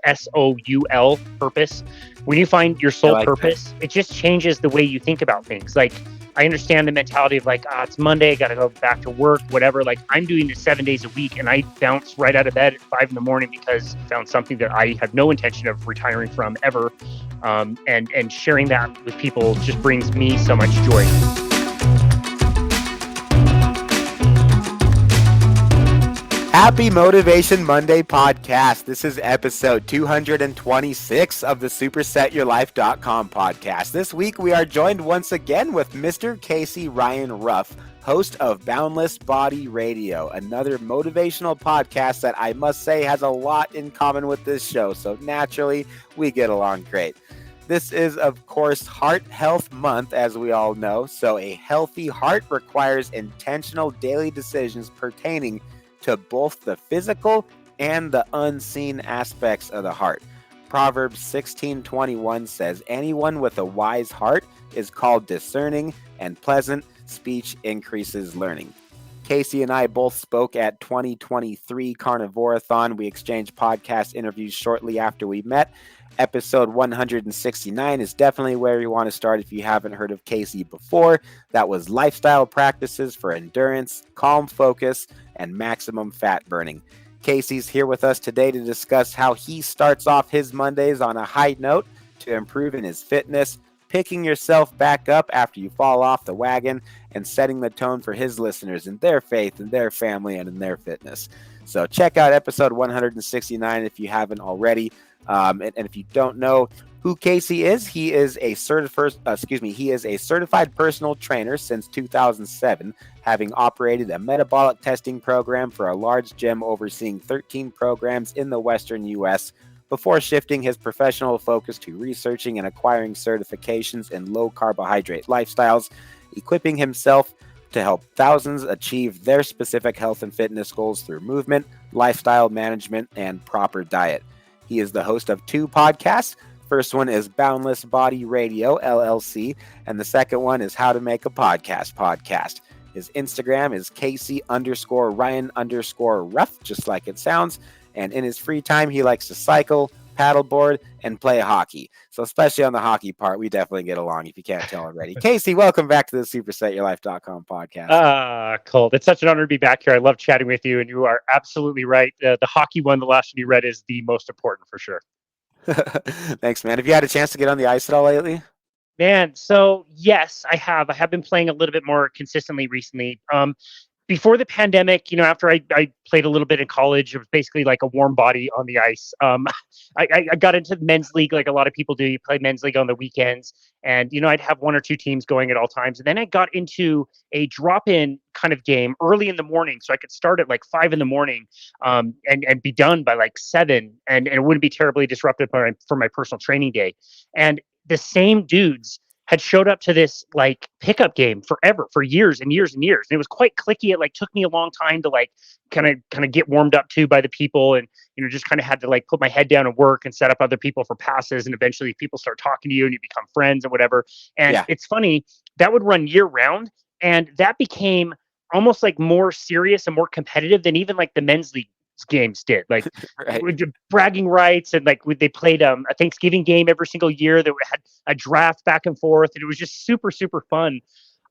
SOUL, purpose. When you find your sole like purpose, it just changes the way you think about things. Like, I understand the mentality of like, it's Monday, I got to go back to work, whatever. Like, I'm doing this 7 days a week, and I bounce right out of bed at 5 a.m. because I found something that I had no intention of retiring from ever. And sharing that with people just brings me so much joy. Happy Motivation Monday podcast. This is episode 226 of the SupersetYourLife.com podcast. This week we are joined once again with Mr. Casey Ryan Ruff, host of Boundless Bodies Radio, another motivational podcast that I must say has a lot in common with this show, so naturally we get along great. This is, of course, Heart Health Month, as we all know, so a healthy heart requires intentional daily decisions pertaining to both the physical and the unseen aspects of the heart. Proverbs 16:21 says, "Anyone with a wise heart is called discerning, and pleasant speech increases learning." Casey and I both spoke at 2023 Carnivore-a-thon. We exchanged podcast interviews shortly after we met. Episode 169 is definitely where you want to start if you haven't heard of Casey before. That was lifestyle practices for endurance, calm focus, and maximum fat burning. Casey's here with us today to discuss how he starts off his Mondays on a high note to improve in his fitness, picking yourself back up after you fall off the wagon, and setting the tone for his listeners in their faith, in their family, and in their fitness. So check out episode 169 if you haven't already. And if you don't know who Casey is, he is a certified personal trainer since 2007, having operated a metabolic testing program for a large gym overseeing 13 programs in the Western U.S. before shifting his professional focus to researching and acquiring certifications in low-carbohydrate lifestyles, equipping himself to help thousands achieve their specific health and fitness goals through movement, lifestyle management, and proper diet. He is the host of 2 podcasts. First one is Boundless Bodies Radio, LLC, and the second one is How to Make a Podcast. His Instagram is Casey_Ryan_Ruff, just like it sounds. And in his free time, he likes to cycle, paddleboard, and play hockey. So especially on the hockey part, we definitely get along if you can't tell already. Casey, welcome back to the SupersetYourLife.com podcast. Cool. It's such an honor to be back here. I love chatting with you, and you are absolutely right. The hockey one, the last one you read, is the most important for sure. Thanks, man. Have you had a chance to get on the ice at all lately? Man, so yes, I have. I have been playing a little bit more consistently recently. Before the pandemic, after I played a little bit in college, it was basically like a warm body on the ice. I got into the men's league like a lot of people do. You play men's league on the weekends, and I'd have 1 or 2 teams going at all times. And then I got into a drop-in kind of game early in the morning, so I could start at like 5 a.m. And be done by like 7, and it wouldn't be terribly disruptive for my personal training day. And the same dudes had showed up to this like pickup game for years and years and years. And it was quite cliquey. It like took me a long time to like kind of get warmed up to by the people, and just kind of had to like put my head down and work and set up other people for passes. And eventually people start talking to you and you become friends and whatever. And It's funny, that would run year round, and that became almost like more serious and more competitive than even like the men's league games did. Like Right. bragging rights, and like they played a Thanksgiving game every single year that had a draft back and forth, and it was just super fun.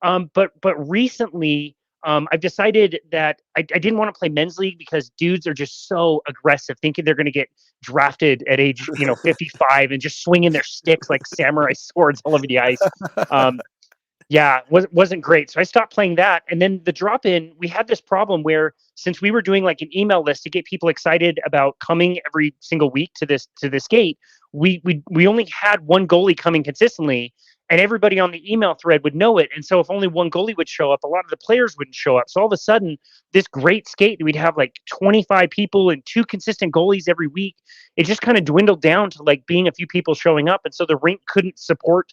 But recently I've decided that I didn't want to play men's league because dudes are just so aggressive, thinking they're going to get drafted at age 55 and just swinging their sticks like samurai swords all over the ice. Wasn't great. So I stopped playing that. And then the drop-in, we had this problem where, since we were doing like an email list to get people excited about coming every single week to this gate, we only had one goalie coming consistently, and everybody on the email thread would know it. And so if only one goalie would show up, a lot of the players wouldn't show up. So all of a sudden, this great skate, we'd have like 25 people and 2 consistent goalies every week. It just kind of dwindled down to like being a few people showing up. And so the rink couldn't support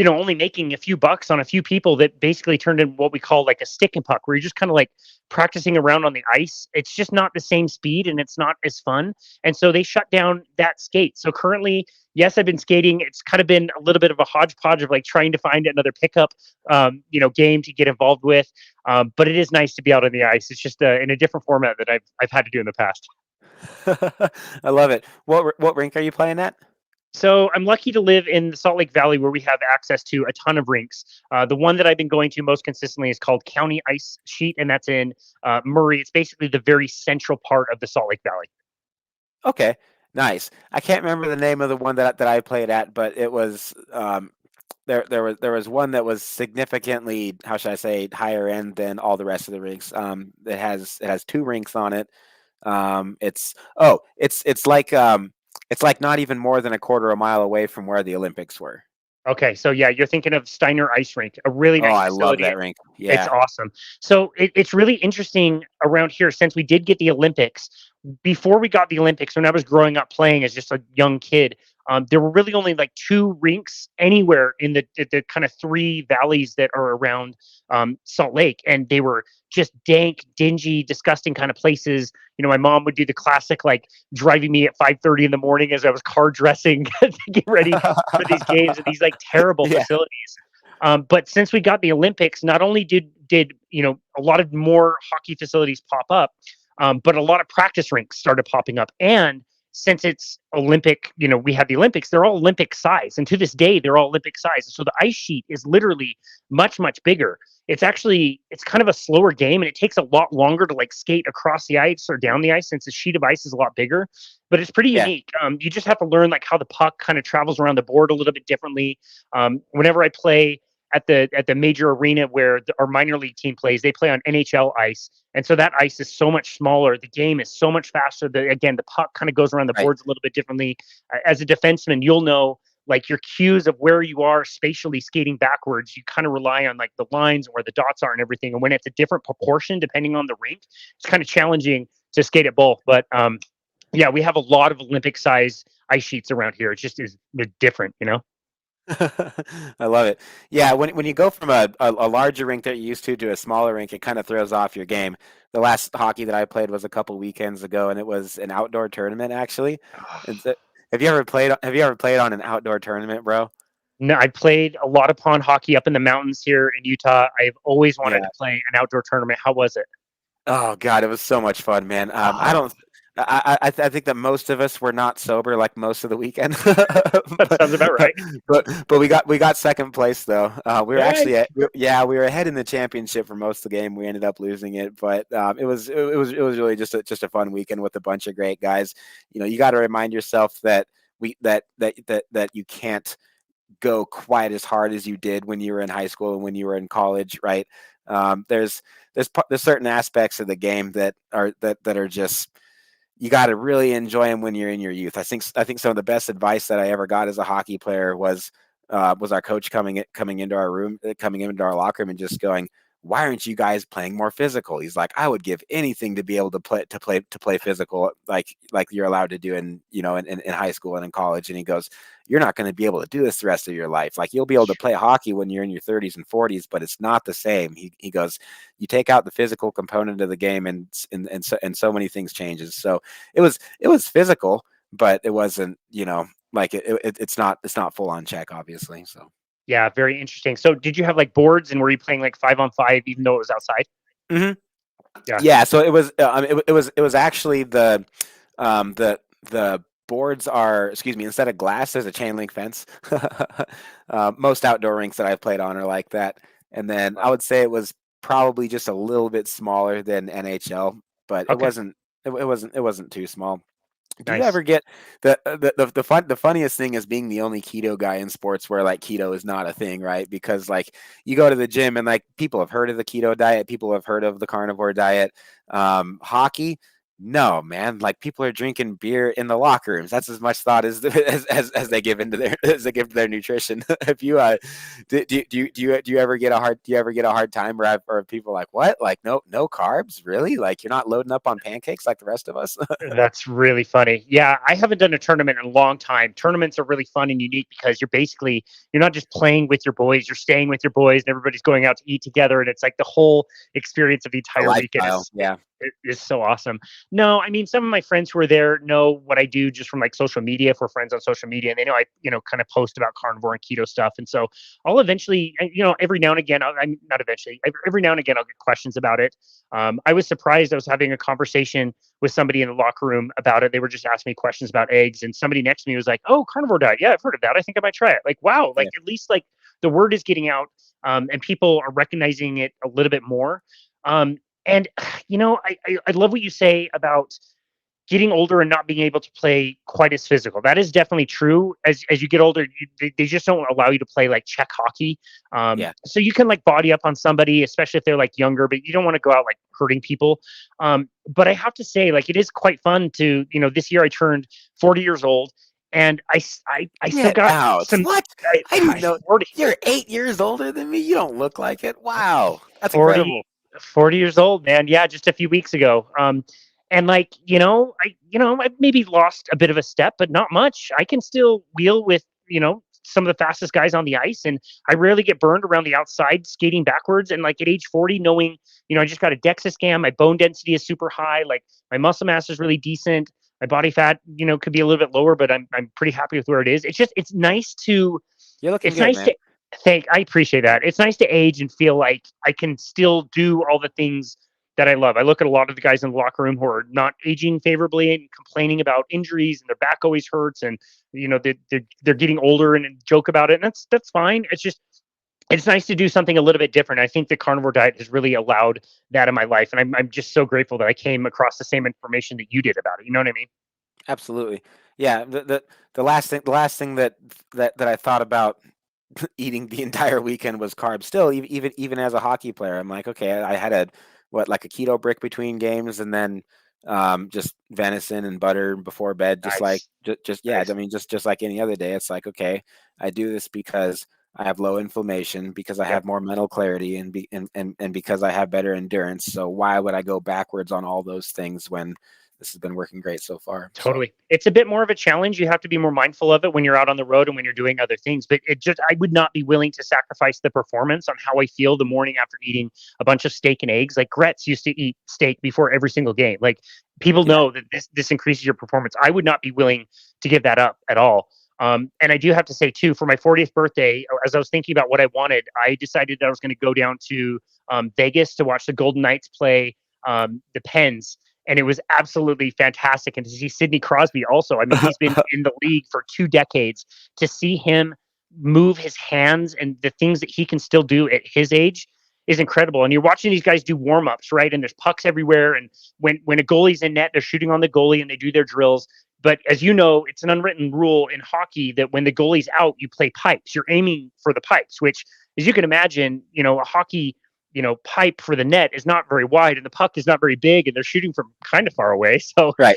only making a few bucks on a few people. That basically turned into what we call like a stick and puck, where you're just kind of like practicing around on the ice. It's just not the same speed, and it's not as fun. And so they shut down that skate. So currently, yes, I've been skating. It's kind of been a little bit of a hodgepodge of like trying to find another pickup, game to get involved with. But it is nice to be out on the ice. It's just in a different format that I've had to do in the past. I love it. What rink are you playing at? So I'm lucky to live in the Salt Lake Valley where we have access to a ton of rinks. The one that I've been going to most consistently is called County Ice Sheet, and that's in Murray. It's basically the very central part of the Salt Lake Valley. Okay, nice. I can't remember the name of the one that I played at, but it was there was one that was significantly, how should I say, higher end than all the rest of the rinks. It has two rinks on it. It's like not even more than a quarter of a mile away from where the Olympics were. Okay, so yeah, you're thinking of Steiner Ice Rink, a really Oh, nice I love facility. that rink. It's Yeah. awesome. So it's really interesting around here since we did get the Olympics. Before we got the Olympics, when I was growing up playing as just a young kid, there were really only like two rinks anywhere in the kind of three valleys that are around Salt Lake, and they were just dank, dingy, disgusting kind of places. You know, my mom would do the classic like driving me at 5:30 in the morning as I was car dressing to get ready for these games and these like terrible Yeah. facilities. But since we got the Olympics, not only did a lot of more hockey facilities pop up, but a lot of practice rinks started popping up. And since it's Olympic, we had the Olympics, they're all Olympic size. And to this day, they're all Olympic size. So the ice sheet is literally much, much bigger. It's kind of a slower game, and it takes a lot longer to like skate across the ice or down the ice since the sheet of ice is a lot bigger, but it's pretty Yeah. unique. You just have to learn like how the puck kind of travels around the board a little bit differently. Whenever I play at the major arena where our minor league team plays, they play on NHL ice, and so that ice is so much smaller. The game is so much faster. Again, the puck kind of goes around the Right. boards a little bit differently. As a defenseman, you'll know like your cues of where you are spatially skating backwards. You kind of rely on like the lines and where the dots are and everything. And when it's a different proportion depending on the rink, it's kind of challenging to skate at both. But yeah, we have a lot of Olympic size ice sheets around here. It just is different, I love it. Yeah, when you go from a larger rink that you're used to a smaller rink, it kind of throws off your game. The last hockey that I played was a couple weekends ago, and it was an outdoor tournament actually. Have you ever played on an outdoor tournament, bro? No, I played a lot of pond hockey up in the mountains here in Utah. I've always wanted Yeah. to play an outdoor tournament. How was it? Oh God, it was so much fun, man. I don't. I think that most of us were not sober like most of the weekend. That sounds about right. But we got second place though. We were actually Nice. we were ahead in the championship for most of the game. We ended up losing it, but it was really just a fun weekend with a bunch of great guys. You got to remind yourself that that you can't go quite as hard as you did when you were in high school and when you were in college, right? There's certain aspects of the game that are just, you got to really enjoy them when you're in your youth. I think some of the best advice that I ever got as a hockey player was our coach coming into our locker room and just going, "Why aren't you guys playing more physical?" He's like, "I would give anything to be able to play physical like you're allowed to do in high school and in college." And he goes, "You're not going to be able to do this the rest of your life. Like, you'll be able to play hockey when you're in your 30s and 40s, but it's not the same." He goes, "You take out the physical component of the game, and so many things changes." So it was physical, but it wasn't, like it's not full on check, obviously. So Yeah, very interesting. So did you have like boards and were you playing like 5-on-5 even though it was outside? Mhm. Yeah. Yeah, so it was actually the boards are, excuse me, instead of glass, there's a chain link fence. Most outdoor rinks that I've played on are like that, and then I would say it was probably just a little bit smaller than NHL, but it Okay. wasn't too small. Do you Nice. ever get the funniest thing is being the only keto guy in sports where like keto is not a thing, right? Because like you go to the gym and like people have heard of the keto diet, people have heard of the carnivore diet. Hockey, no, man. Like, people are drinking beer in the locker rooms. That's as much thought as they give into their as they give to their nutrition. If you do you ever get a hard time where or people like, what, like, no carbs, really? Like, you're not loading up on pancakes like the rest of us? That's really funny. Yeah, I haven't done a tournament in a long time. Tournaments are really fun and unique because you're not just playing with your boys, you're staying with your boys and everybody's going out to eat together. And it's like the whole experience of the A entire weekend lifestyle, is yeah. It's so awesome. No, I mean, some of my friends who are there know what I do just from like social media. If we're friends on social media, and they know I, kind of post about carnivore and keto stuff. And so I'll eventually, every now and again, I'm not eventually, every now and again, I'll get questions about it. I was surprised. I was having a conversation with somebody in the locker room about it. They were just asking me questions about eggs, and somebody next to me was like, "Oh, carnivore diet. Yeah, I've heard of that. I think I might try it." Like, wow, like at least like the word is getting out, and people are recognizing it a little bit more. And I love what you say about getting older and not being able to play quite as physical. That is definitely true. As you get older, they just don't allow you to play like check hockey. So you can like body up on somebody, especially if they're like younger, but you don't want to go out like hurting people. But I have to say, like, it is quite fun to, this year I turned 40 years old, and I still Get got out. some. What? I didn't know. 40, You're 8 years older than me. You don't look like it. Wow. That's 40, incredible. 40 years old, man. Yeah, just a few weeks ago. And like, I've maybe lost a bit of a step, but not much. I can still wheel with, some of the fastest guys on the ice, and I rarely get burned around the outside skating backwards. And like at age 40, knowing, I just got a DEXA scan, my bone density is super high, like my muscle mass is really decent. My body fat, could be a little bit lower, but I'm pretty happy with where it is. It's nice to, You're looking it's good, nice man. to I appreciate that. It's nice to age and feel like I can still do all the things that I love. I look at a lot of the guys in the locker room who are not aging favorably and complaining about injuries, and their back always hurts, and they're getting older and joke about it. And that's fine. It's nice to do something a little bit different. I think the carnivore diet has really allowed that in my life, and I'm just so grateful that I came across the same information that you did about it. You know what I mean? Absolutely. Yeah. The last thing that I thought about eating the entire weekend was carbs. Still, even as a hockey player, I'm like, okay, I had like a keto brick between games, and then just venison and butter before bed, just like Nice. yeah. Nice. I mean, just like any other day. It's like, okay, I do this because I have low inflammation, because I Yep. have more mental clarity, and because I have better endurance. So why would I go backwards on all those things when this has been working great so far? So Totally. It's a bit more of a challenge. You have to be more mindful of it when you're out on the road and when you're doing other things. But I would not be willing to sacrifice the performance on how I feel the morning after eating a bunch of steak and eggs. Like Gretz used to eat steak before every single game. Like, people yeah. know that this increases your performance. I would not be willing to give that up at all. And I do have to say too, for my 40th birthday, as I was thinking about what I wanted, I decided that I was going to go down to Vegas to watch the Golden Knights play the Pens. And it was absolutely fantastic. And to see Sidney Crosby also, I mean, he's been in the league for 2 decades. To see him move his hands and the things that he can still do at his age is incredible. And you're watching these guys do warm-ups, right? And there's pucks everywhere. And when a goalie's in net, they're shooting on the goalie and they do their drills. But as you know, it's an unwritten rule in hockey that when the goalie's out, you play pipes. You're aiming for the pipes, which, as you can imagine, a hockey pipe for the net is not very wide, and the puck is not very big, and they're shooting from kind of far away. So Right.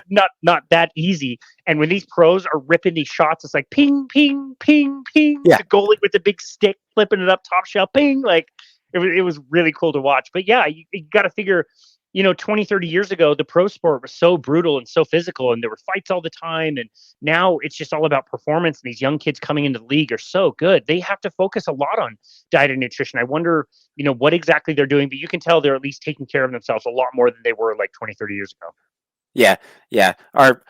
not that easy. And when these pros are ripping these shots, it's like ping, ping, ping, ping. Yeah. The goalie with the big stick flipping it up top shelf, ping. Like, it was really cool to watch. But yeah, you got to figure, 20, 30 years ago, the pro sport was so brutal and so physical, and there were fights all the time. And now it's just all about performance. And these young kids coming into the league are so good. They have to focus a lot on diet and nutrition. I wonder, what exactly they're doing, but you can tell they're at least taking care of themselves a lot more than they were like 20, 30 years ago. Yeah. Yeah. Our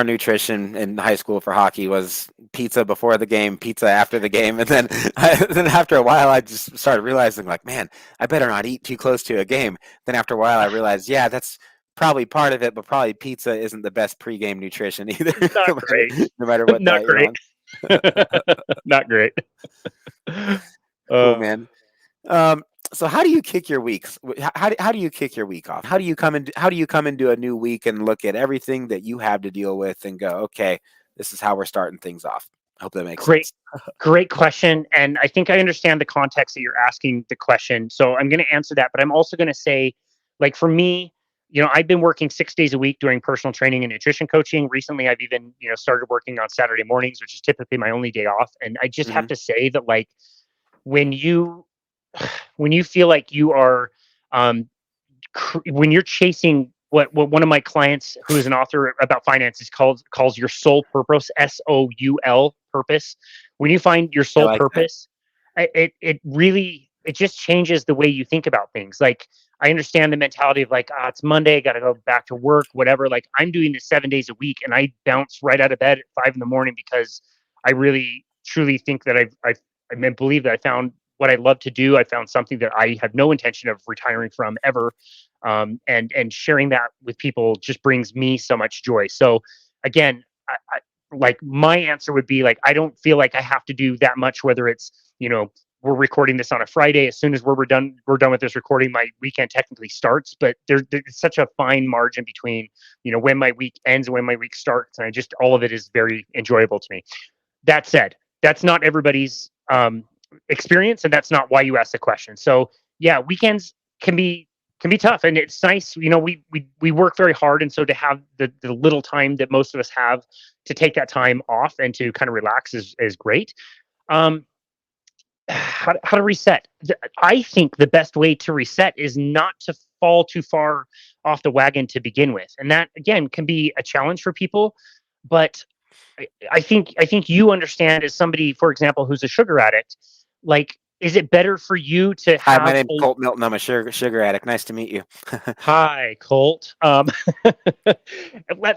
nutrition in high school for hockey was pizza before the game, pizza after the game, and then then after a while, I just started realizing, like, man, I better not eat too close to a game. Then after a while, I realized, yeah, that's probably part of it, but probably pizza isn't the best pregame nutrition either. Not great. No matter what Not diet you're great. on. Not great. Cool, man. So how do you kick your weeks? How do you kick your week off? How do you come into a new week and look at everything that you have to deal with and go, okay, this is how we're starting things off? I hope that makes sense. Great question. And I think I understand the context that you're asking the question. So I'm going to answer that, but I'm also going to say, like, for me, I've been working 6 days a week doing personal training and nutrition coaching. Recently, I've even, started working on Saturday mornings, which is typically my only day off. And I just have to say that, like, when you feel like you are, when you're chasing what one of my clients, who is an author about finances, calls your soul purpose, SOUL purpose. When you find your soul purpose, it really just changes the way you think about things. Like, I understand the mentality of like, it's Monday, got to go back to work, whatever. Like I'm doing this 7 days a week, and I bounce right out of bed at 5 in the morning because I really truly think that I believe that I found what I love to do. I found something that I have no intention of retiring from ever, and sharing that with people just brings me so much joy. So again, like my answer would be like I don't feel like I have to do that much, whether it's we're recording this on a Friday. As soon as we're done with this recording, my weekend technically starts. But there's such a fine margin between when my week ends and when my week starts, and all of it is very enjoyable to me. That said, that's not everybody's experience, and that's not why you asked the question. So yeah, weekends can be tough, and it's nice. We work very hard, and so to have the little time that most of us have to take that time off and to kind of relax is great. How to reset? I think the best way to reset is not to fall too far off the wagon to begin with, and that again can be a challenge for people. But I think you understand as somebody, for example, who's a sugar addict. Like, is it better for you to Hi, my have name's Colt Milton. I'm a sugar addict. Nice to meet you. Hi, Colt.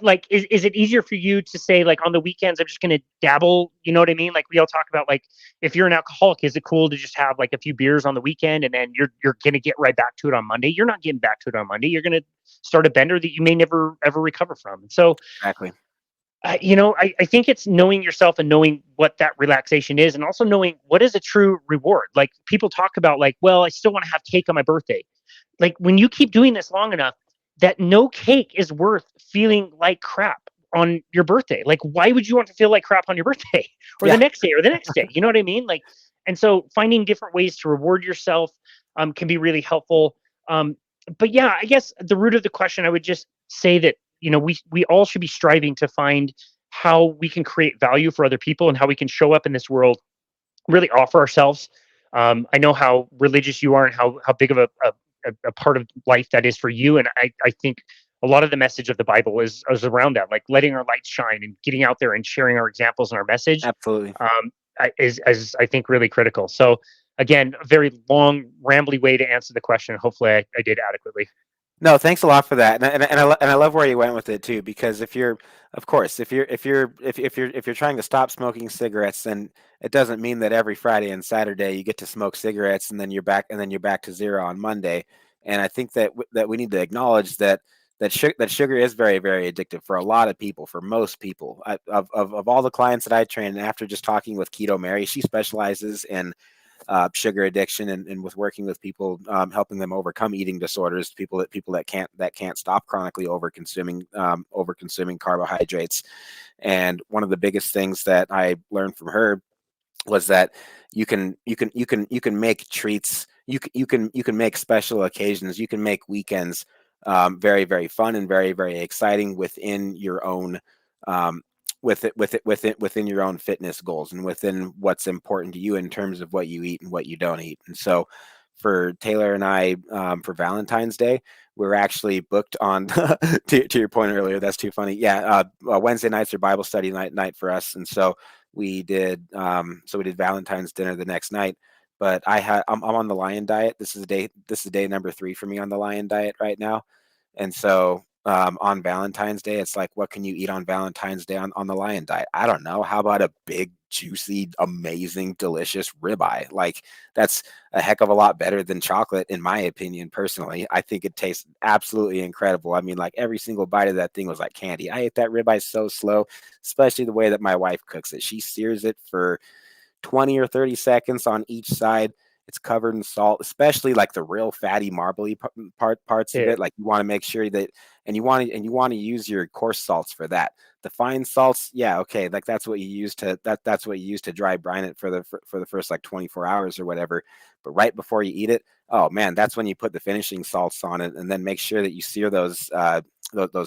Like, is it easier for you to say, like, on the weekends, I'm just going to dabble? You know what I mean? Like, we all talk about, like, if you're an alcoholic, is it cool to just have like a few beers on the weekend and then you're going to get right back to it on Monday? You're not getting back to it on Monday. You're going to start a bender that you may never ever recover from. And so, Exactly. I think it's knowing yourself and knowing what that relaxation is, and also knowing what is a true reward. Like people talk about, like, well, I still want to have cake on my birthday. Like when you keep doing this long enough, that no cake is worth feeling like crap on your birthday. Like, why would you want to feel like crap on your birthday or the next day or the next day? You know what I mean? Like, and so finding different ways to reward yourself can be really helpful. But yeah, I guess the root of the question, I would just say that we all should be striving to find how we can create value for other people and how we can show up in this world, really offer ourselves. I know how religious you are and how big of a part of life that is for you. And I think a lot of the message of the Bible is around that, like letting our light shine and getting out there and sharing our examples and our message. Absolutely. Is I think really critical. So again, a very long, rambly way to answer the question. Hopefully I did adequately. No, thanks a lot for that, and I love where you went with it too. Because if you're trying to stop smoking cigarettes, then it doesn't mean that every Friday and Saturday you get to smoke cigarettes and then you're back to zero on Monday. And I think that we need to acknowledge that sugar is very, very addictive for a lot of people, for most people. Of all the clients that I train, and after just talking with Keto Mary, she specializes in sugar addiction and with working with people, helping them overcome eating disorders, people that can't stop chronically over consuming carbohydrates. And one of the biggest things that I learned from her was that you can make treats, you can make special occasions, you can make weekends very, very fun and very, very exciting within your own within your own fitness goals and within what's important to you in terms of what you eat and what you don't eat. And so for Taylor and I, for Valentine's Day, we're actually booked on to your point earlier. That's too funny. Yeah. Wednesday nights are Bible study night for us. And so we did Valentine's dinner the next night. But I'm on the Lion diet. This is day number 3 for me on the Lion diet right now. And so on Valentine's Day, it's like, what can you eat on Valentine's Day on the Lion diet? I don't know. How about a big, juicy, amazing, delicious ribeye? Like, that's a heck of a lot better than chocolate, in my opinion, personally. I think it tastes absolutely incredible. I mean, like, every single bite of that thing was like candy. I ate that ribeye so slow, especially the way that my wife cooks it. She sears it for 20 or 30 seconds on each side. It's covered in salt, especially like the real fatty, marbly parts of it. Like you want to make sure that, and you want to use your coarse salts for that. The fine salts, yeah, okay, like that's what you use to dry brine it for the first like 24 hours or whatever. But right before you eat it, oh man, that's when you put the finishing salts on it, and then make sure that you sear those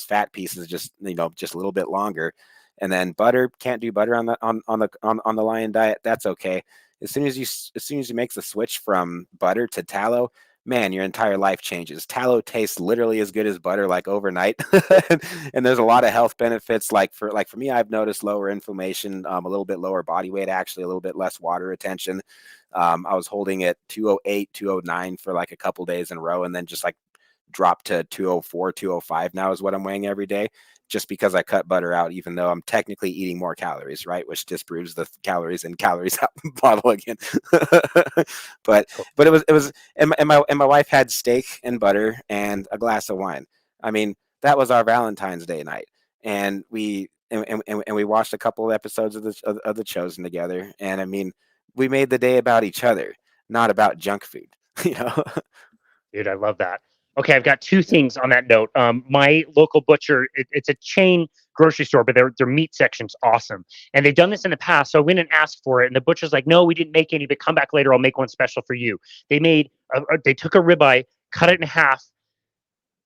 fat pieces just a little bit longer. And then butter, can't do butter on the Lion diet. That's okay. As soon as you make the switch from butter to tallow, man, your entire life changes. Tallow tastes literally as good as butter, like overnight. And there's a lot of health benefits. Like for me, I've noticed lower inflammation, a little bit lower body weight, actually a little bit less water retention. I was holding at 208, 209 for like a couple days in a row, and then just like dropped to 204, 205 now is what I'm weighing every day, just because I cut butter out, even though I'm technically eating more calories, right? Which disproves the calories in, calories out bottle again. but it was and my wife had steak and butter and a glass of wine. I mean, that was our Valentine's Day night, and we watched a couple of episodes of the Chosen together, and I mean, we made the day about each other, not about junk food. You know. Dude, I love that. Okay, I've got two things on that note. My local butcher, it's a chain grocery store, but their meat section's awesome. And they've done this in the past. So I went and asked for it, and the butcher's like, "No, we didn't make any, but come back later. I'll make one special for you." They took a ribeye, cut it in half,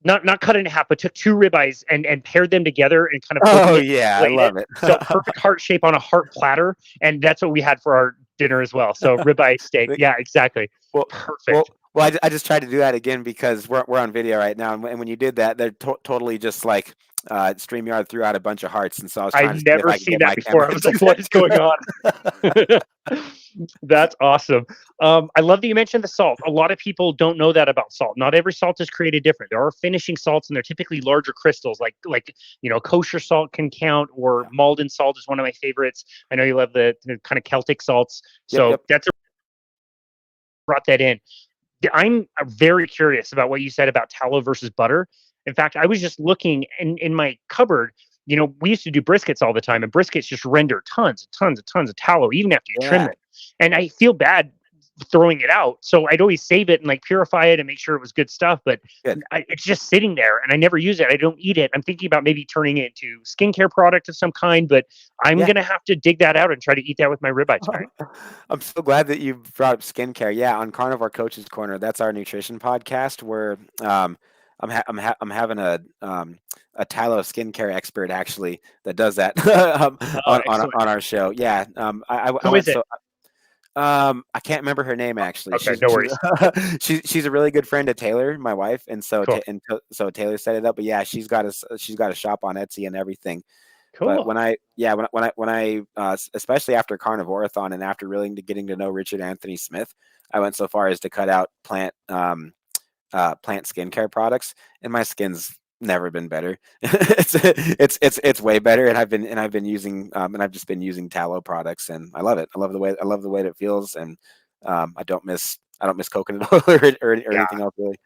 not cut it in half, but took two ribeyes and paired them together and kind of Oh yeah, I love it. So perfect heart shape on a heart platter, and that's what we had for our dinner as well. So ribeye steak, yeah, exactly. Well, perfect. Well, I just tried to do that again because we're on video right now, and when you did that, they're totally just like StreamYard threw out a bunch of hearts, and so I was trying I've to see if never I could seen get that my before. I camera was to like, do what that. is going on? That's awesome. I love that you mentioned the salt. A lot of people don't know that about salt. Not every salt is created different. There are finishing salts, and they're typically larger crystals, like kosher salt can count, or Malden salt is one of my favorites. I know you love the kind of Celtic salts, so that's brought that in. I'm very curious about what you said about tallow versus butter. In fact, I was just looking in my cupboard. We used to do briskets all the time, and briskets just render tons of tallow, even after you trim them. And I feel bad throwing it out. So I'd always save it and like purify it and make sure it was good stuff. But it's just sitting there and I never use it. I don't eat it. I'm thinking about maybe turning it into skincare product of some kind, but I'm going to have to dig that out and try to eat that with my ribeye tonight. I'm so glad that you brought up skincare. Yeah, on Carnivore Coach's Corner, that's our nutrition podcast where I'm having a tallow skincare expert actually that does that on our show. Yeah, Who is it? I can't remember her name actually. Okay, no worries. She's a really good friend of Taylor, my wife, and so Cool. so Taylor set it up. But yeah, she's got a shop on Etsy and everything. Cool. But when I especially after Carnivorathon and after really getting to know Richard Anthony Smith, I went so far as to cut out plant skincare products, and my skin's never been better. it's way better, and I've been using and I've just been using tallow products, and I love it. I love the way it feels, and I don't miss coconut oil or anything else really.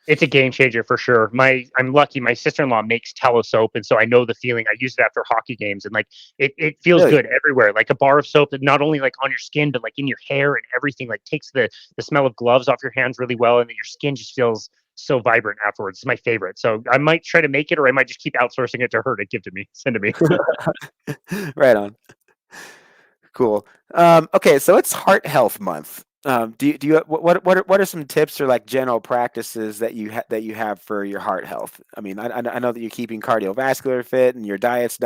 It's a game changer for sure. I'm lucky. My sister-in-law makes tallow soap, and so I know the feeling. I use it after hockey games, and like it feels good everywhere. Like a bar of soap that not only like on your skin, but like in your hair and everything. Like takes the smell of gloves off your hands really well, and then your skin just feels so vibrant afterwards. It's my favorite. So I might try to make it, or I might just keep outsourcing it to her to send to me. Right on. Cool. Okay, so it's Heart Health Month. Do you what are some tips or like general practices that you have for your heart health? I mean, I know that you're keeping cardiovascular fit and your diet's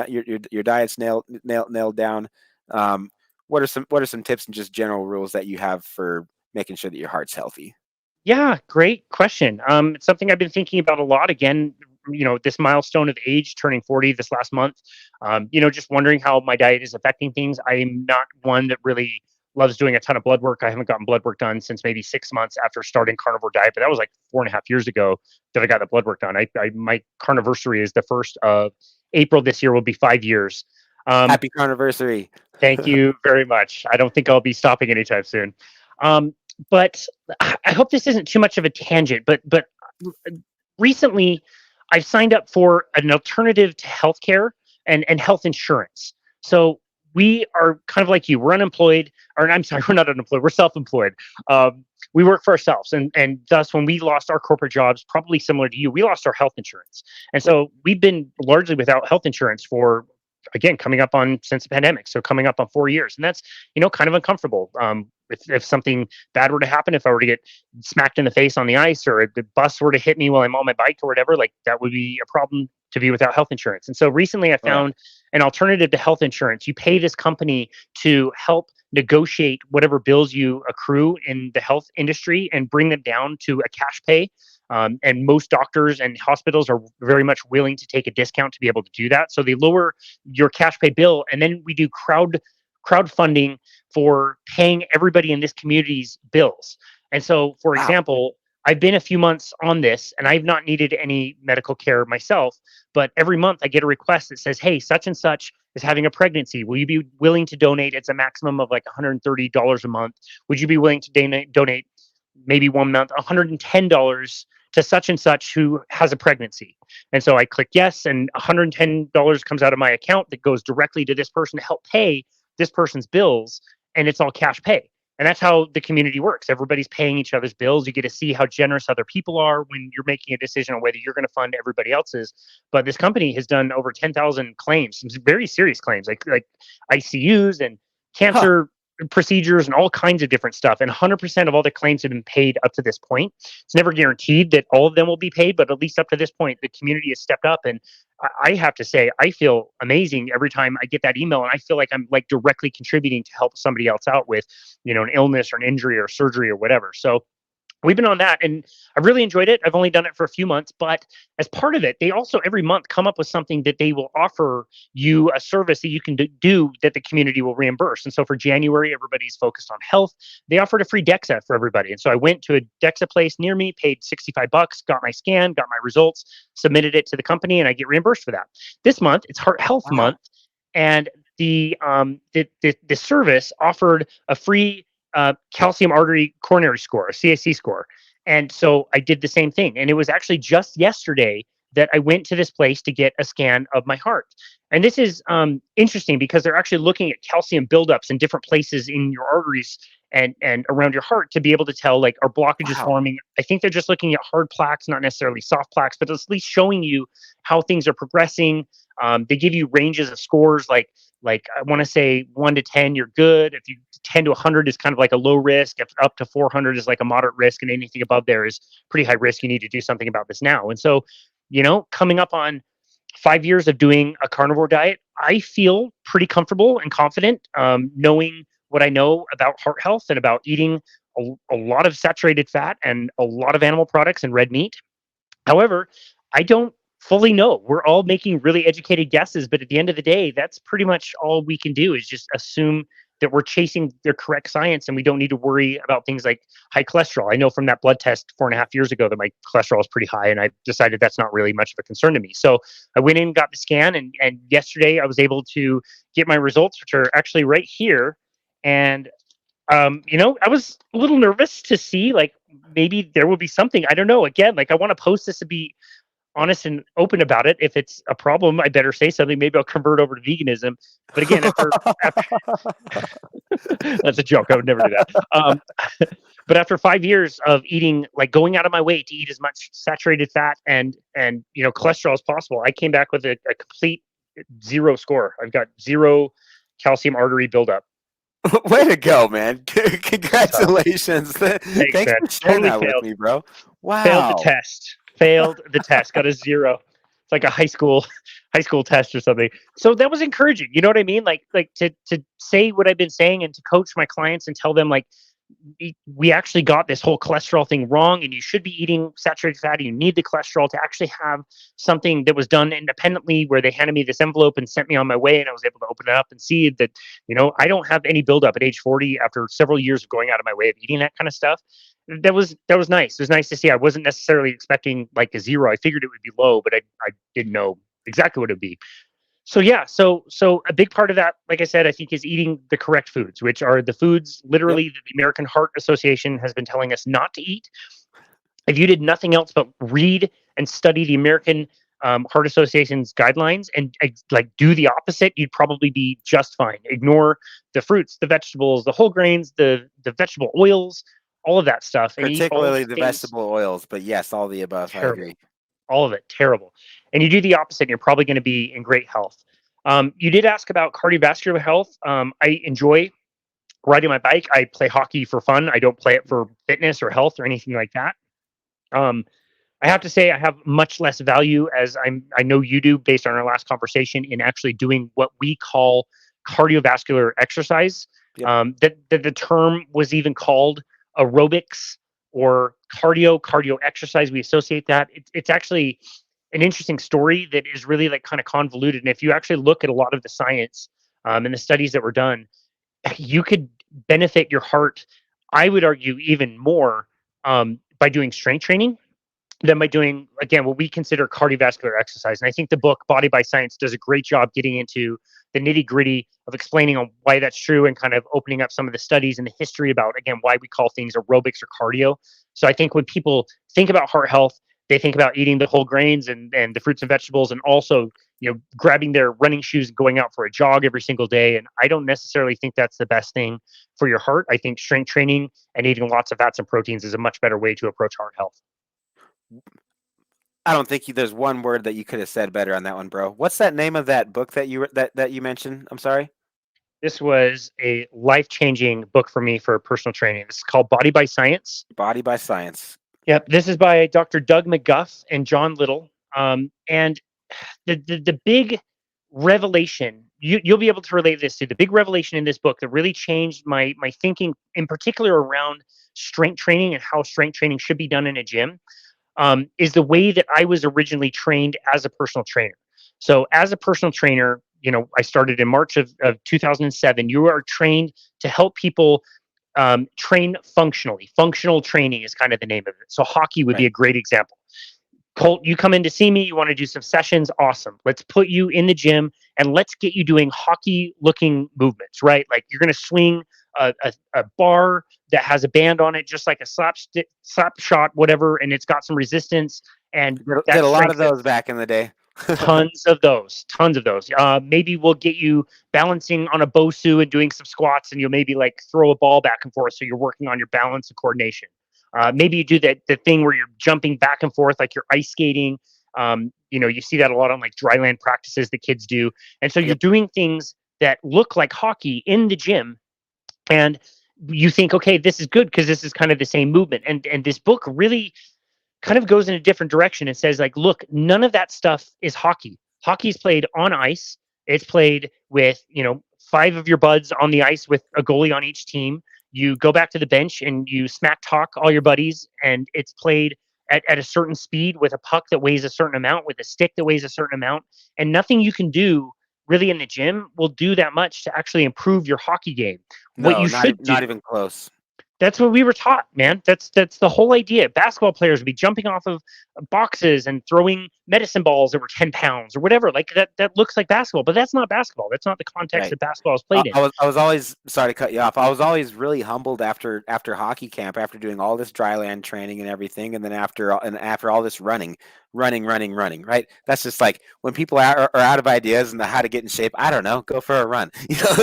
nailed down. What are some tips and just general rules that you have for making sure that your heart's healthy? Yeah, great question. It's something I've been thinking about a lot. Again, this milestone of age, turning 40 this last month. Just wondering how my diet is affecting things. I am not one that really loves doing a ton of blood work. I haven't gotten blood work done since maybe 6 months after starting carnivore diet, but that was like 4.5 years ago that I got the blood work done. My carniversary is the 1st of April this year. Will be 5 years. Happy carniversary! Thank you very much. I don't think I'll be stopping anytime soon. But I hope this isn't too much of a tangent. But recently, I've signed up for an alternative to healthcare and health insurance. So we are kind of like you. We're unemployed, or I'm sorry, we're not unemployed. We're self-employed. We work for ourselves, and thus, when we lost our corporate jobs, probably similar to you, we lost our health insurance, and so we've been largely without health insurance for, again, coming up on since the pandemic. So coming up on 4 years, and that's kind of uncomfortable. If something bad were to happen, if I were to get smacked in the face on the ice, or if the bus were to hit me while I'm on my bike or whatever, like that would be a problem to be without health insurance. And so recently I found an alternative to health insurance. You pay this company to help negotiate whatever bills you accrue in the health industry and bring them down to a cash pay. And most doctors and hospitals are very much willing to take a discount to be able to do that. So they lower your cash pay bill, and then we do crowdfunding for paying everybody in this community's bills. And so, for example, I've been a few months on this and I've not needed any medical care myself, but every month I get a request that says, hey, such and such is having a pregnancy. Will you be willing to donate? It's a maximum of like $130 a month. Would you be willing to donate maybe 1 month, $110 to such and such who has a pregnancy? And so I click yes, and $110 comes out of my account that goes directly to this person to help pay this person's bills, and it's all cash pay. And that's how the community works. Everybody's paying each other's bills. You get to see how generous other people are when you're making a decision on whether you're going to fund everybody else's. But this company has done over 10,000 claims, some very serious claims, like ICUs and cancer procedures and all kinds of different stuff. And 100% of all the claims have been paid up to this point. It's never guaranteed that all of them will be paid, but at least up to this point, the community has stepped up. And I have to say, I feel amazing every time I get that email, and I feel like I'm like directly contributing to help somebody else out with, an illness or an injury or surgery or whatever. So we've been on that, and I've really enjoyed it. I've only done it for a few months, but as part of it, they also every month come up with something that they will offer you, a service that you can do that the community will reimburse. And so for January, everybody's focused on health. They offered a free DEXA for everybody. And so I went to a DEXA place near me, paid $65, got my scan, got my results, submitted it to the company, and I get reimbursed for that. This month, it's Heart Health Month, and the service offered a free calcium artery coronary score, a CAC score. And so I did the same thing. And it was actually just yesterday that I went to this place to get a scan of my heart. And this is interesting because they're actually looking at calcium buildups in different places in your arteries and around your heart to be able to tell, like, are blockages forming. I think they're just looking at hard plaques, not necessarily soft plaques, but at least showing you how things are progressing. They give you ranges of scores, like I want to say 1 to 10, you're good. If you 10 to 100 is kind of like a low risk. If up to 400 is like a moderate risk, and anything above there is pretty high risk. You need to do something about this now. And so, coming up on 5 years of doing a carnivore diet, I feel pretty comfortable and confident, knowing what I know about heart health and about eating a lot of saturated fat and a lot of animal products and red meat. However, I don't fully know. We're all making really educated guesses, but at the end of the day, that's pretty much all we can do, is just assume that we're chasing the correct science, and we don't need to worry about things like high cholesterol. I know from that blood test 4.5 years ago that my cholesterol is pretty high, and I decided that's not really much of a concern to me. So I went in, got the scan, and yesterday I was able to get my results, which are actually right here. And I was a little nervous to see, like, maybe there will be something. I don't know. Again, like, I want to post this to be honest and open about it. If it's a problem, I better say something. Maybe I'll convert over to veganism. But again, after that's a joke. I would never do that. But after 5 years of eating, like going out of my way to eat as much saturated fat and cholesterol as possible, I came back with a complete 0 score. I've got 0 calcium artery buildup. Way to go, man. Congratulations. Thanks, Thanks man. for sharing Totally that failed. with me, bro. Wow. Failed the test. Got a 0. It's like a high school test or something. So that was encouraging. You know what I mean? Like to say what I've been saying and to coach my clients and tell them, like, we actually got this whole cholesterol thing wrong, and you should be eating saturated fat. You need the cholesterol to actually have something that was done independently, where they handed me this envelope and sent me on my way, and I was able to open it up and see that, I don't have any buildup at age 40 after several years of going out of my way of eating that kind of stuff. That was nice. It was nice to see. I wasn't necessarily expecting like a 0. I figured it would be low, but I didn't know exactly what it would be. So yeah, so a big part of that, like I said, I think, is eating the correct foods, which are the foods literally that the American Heart Association has been telling us not to eat. If you did nothing else but read and study the American Heart Association's guidelines and like do the opposite, you'd probably be just fine. Ignore the fruits, the vegetables, the whole grains, the vegetable oils, all of that stuff. And particularly the vegetable oils, but yes, all the above. Terrible. I agree. All of it, terrible. And you do the opposite, and you're probably going to be in great health. You did ask about cardiovascular health. I enjoy riding my bike. I play hockey for fun. I don't play it for fitness or health or anything like that. I have to say I have much less value, as I know you do, based on our last conversation, in actually doing what we call cardiovascular exercise. That the term was even called aerobics or cardio exercise. We associate that. It's actually an interesting story that is really like kind of convoluted. And if you actually look at a lot of the science and the studies that were done, you could benefit your heart, I would argue, even more by doing strength training than by doing, again, what we consider cardiovascular exercise. And I think the book Body by Science does a great job getting into the nitty gritty of explaining on why that's true and kind of opening up some of the studies and the history about, again, why we call things aerobics or cardio. So I think when people think about heart health, they think about eating the whole grains and the fruits and vegetables, and also, grabbing their running shoes and going out for a jog every single day. And I don't necessarily think that's the best thing for your heart. I think strength training and eating lots of fats and proteins is a much better way to approach heart health. I don't think there's one word that you could have said better on that one, bro. What's that name of that book that you mentioned? I'm sorry. This was a life-changing book for me for personal training. This is called Body by Science. Body by Science. Yep. This is by Dr. Doug McGuff and John Little. And the big revelation, you'll be able to relate this to the big revelation in this book that really changed my thinking, in particular around strength training and how strength training should be done in a gym, is the way that I was originally trained as a personal trainer. So as a personal trainer, I started in March of 2007. You are trained to help people train functionally. Functional training is kind of the name of it. So hockey would be a great example. Colt, you come in to see me, you want to do some sessions, awesome. Let's put you in the gym and let's get you doing hockey-looking movements, right? Like you're going to swing a bar that has a band on it, just like a slap shot, whatever, and it's got some resistance. And did a lot of those back in the day. tons of those. Maybe we'll get you balancing on a Bosu and doing some squats, and you'll maybe like throw a ball back and forth, so you're working on your balance and coordination. Maybe you do the thing where you're jumping back and forth, like you're ice skating. You see that a lot on like dryland practices that kids do. And so you're doing things that look like hockey in the gym, and you think, okay, this is good because this is kind of the same movement. And this book really kind of goes in a different direction and says, like, look, none of that stuff is hockey. Hockey is played on ice. It's played with, 5 of your buds on the ice with a goalie on each team. You go back to the bench and you smack talk all your buddies, and it's played at a certain speed with a puck that weighs a certain amount, with a stick that weighs a certain amount. And nothing you can do really in the gym will do that much to actually improve your hockey game. No, what you should do, not even close. That's what we were taught, man. That's the whole idea. Basketball players would be jumping off of boxes and throwing medicine balls that were 10 pounds or whatever. Like that looks like basketball, but that's not basketball. That's not the context that basketball is played in. I was always, sorry to cut you off. I was always really humbled after hockey camp, after doing all this dryland training and everything, and then after all this running, right? That's just like when people are out of ideas and how to get in shape. I don't know, go for a run,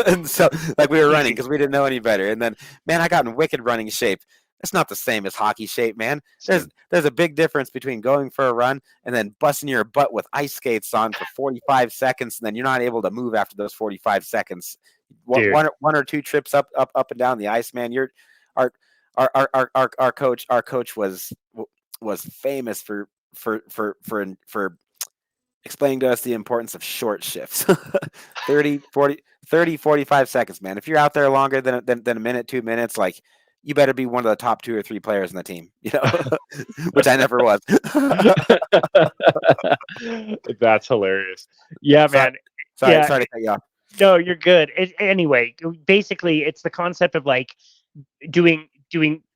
And so like we were running because we didn't know any better. And then, man, I got in wicked running shape. It's not the same as hockey shape, man. There's a big difference between going for a run and then busting your butt with ice skates on for 45 seconds, and then you're not able to move after those 45 seconds. One or two trips up and down the ice, man. Our coach was famous for explaining to us the importance of short shifts. 30, 45 seconds, man. If you're out there longer than a minute, 2 minutes, like, you better be one of the top 2 or 3 players in the team, which I never was. That's hilarious. Yeah, man. Sorry to cut you off. No, you're good. Anyway, basically, it's the concept of like doing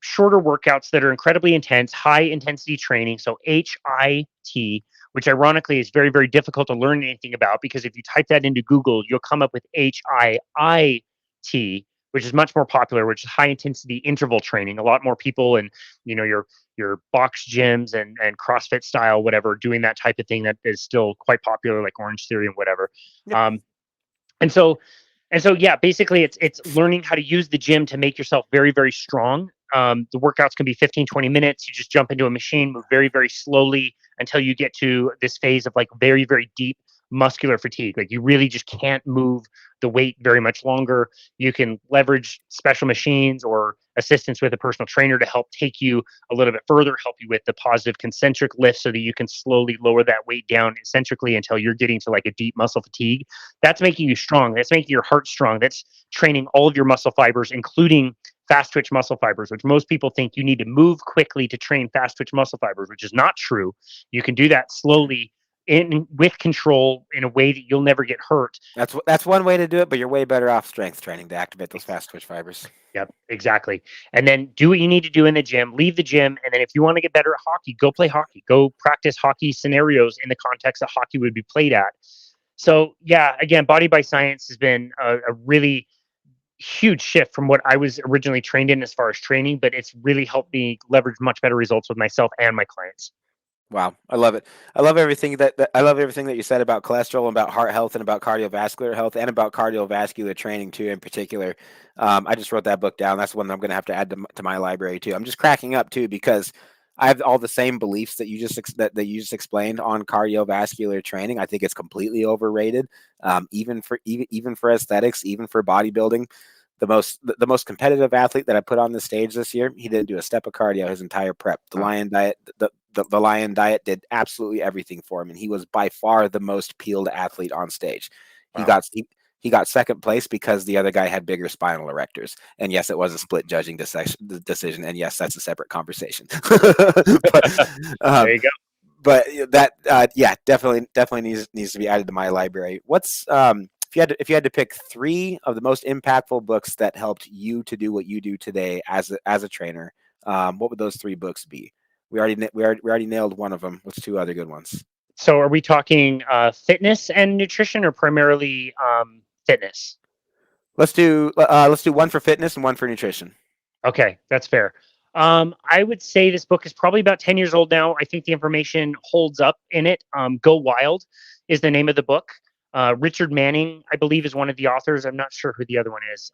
shorter workouts that are incredibly intense, high intensity training. So HIT, which ironically is very, very difficult to learn anything about, because if you type that into Google, you'll come up with HIIT, which is much more popular, which is high intensity interval training. A lot more people in, your box gyms and CrossFit style, whatever, doing that type of thing that is still quite popular, like Orange Theory and whatever. Yep. And so yeah, basically it's learning how to use the gym to make yourself very, very strong. The workouts can be 15, 20 minutes. You just jump into a machine, move very, very slowly until you get to this phase of like very, very deep muscular fatigue. Like you really just can't move the weight very much longer. You can leverage special machines or assistance with a personal trainer to help take you a little bit further, help you with the positive concentric lift so that you can slowly lower that weight down eccentrically until you're getting to like a deep muscle fatigue. That's making you strong. That's making your heart strong. That's training all of your muscle fibers, including fast twitch muscle fibers, which most people think you need to move quickly to train fast twitch muscle fibers, which is not true. You can do that slowly in with control in a way that you'll never get hurt. That's one way to do it, but you're way better off strength training to activate those fast twitch fibers. Yep, exactly. And then do what you need to do in the gym, leave the gym, and then if you want to get better at hockey, go play hockey. Go practice hockey scenarios in the context that hockey would be played at. So yeah, again, Body by Science has been a really huge shift from what I was originally trained in as far as training, but it's really helped me leverage much better results with myself and my clients. Wow, I love it. I love everything that you said about cholesterol, about heart health, and about cardiovascular health, and about cardiovascular training too, in particular. I just wrote that book down. That's one I'm going to have to add to my library too. I'm just cracking up too because I have all the same beliefs that you just that you just explained on cardiovascular training. I think it's completely overrated, even for aesthetics, even for bodybuilding. The most competitive athlete that I put on the stage this year, he didn't do a step of cardio his entire prep. The Lion diet, the Lion diet did absolutely everything for him, and he was by far the most peeled athlete on stage. Wow. He got second place because the other guy had bigger spinal erectors. And yes, it was a split judging decision. And yes, that's a separate conversation. But, there you go. But that, yeah, definitely needs to be added to my library. What's if you had to pick 3 of the most impactful books that helped you to do what you do today as a trainer, what would those 3 books be? We already nailed one of them. What's 2 other good ones? So are we talking fitness and nutrition, or primarily fitness? Let's do one for fitness and one for nutrition. Okay, that's fair. I would say this book is probably about 10 years old now. I think the information holds up in it. Go Wild is the name of the book. Richard Manning, I believe, is one of the authors. I'm not sure who the other one is.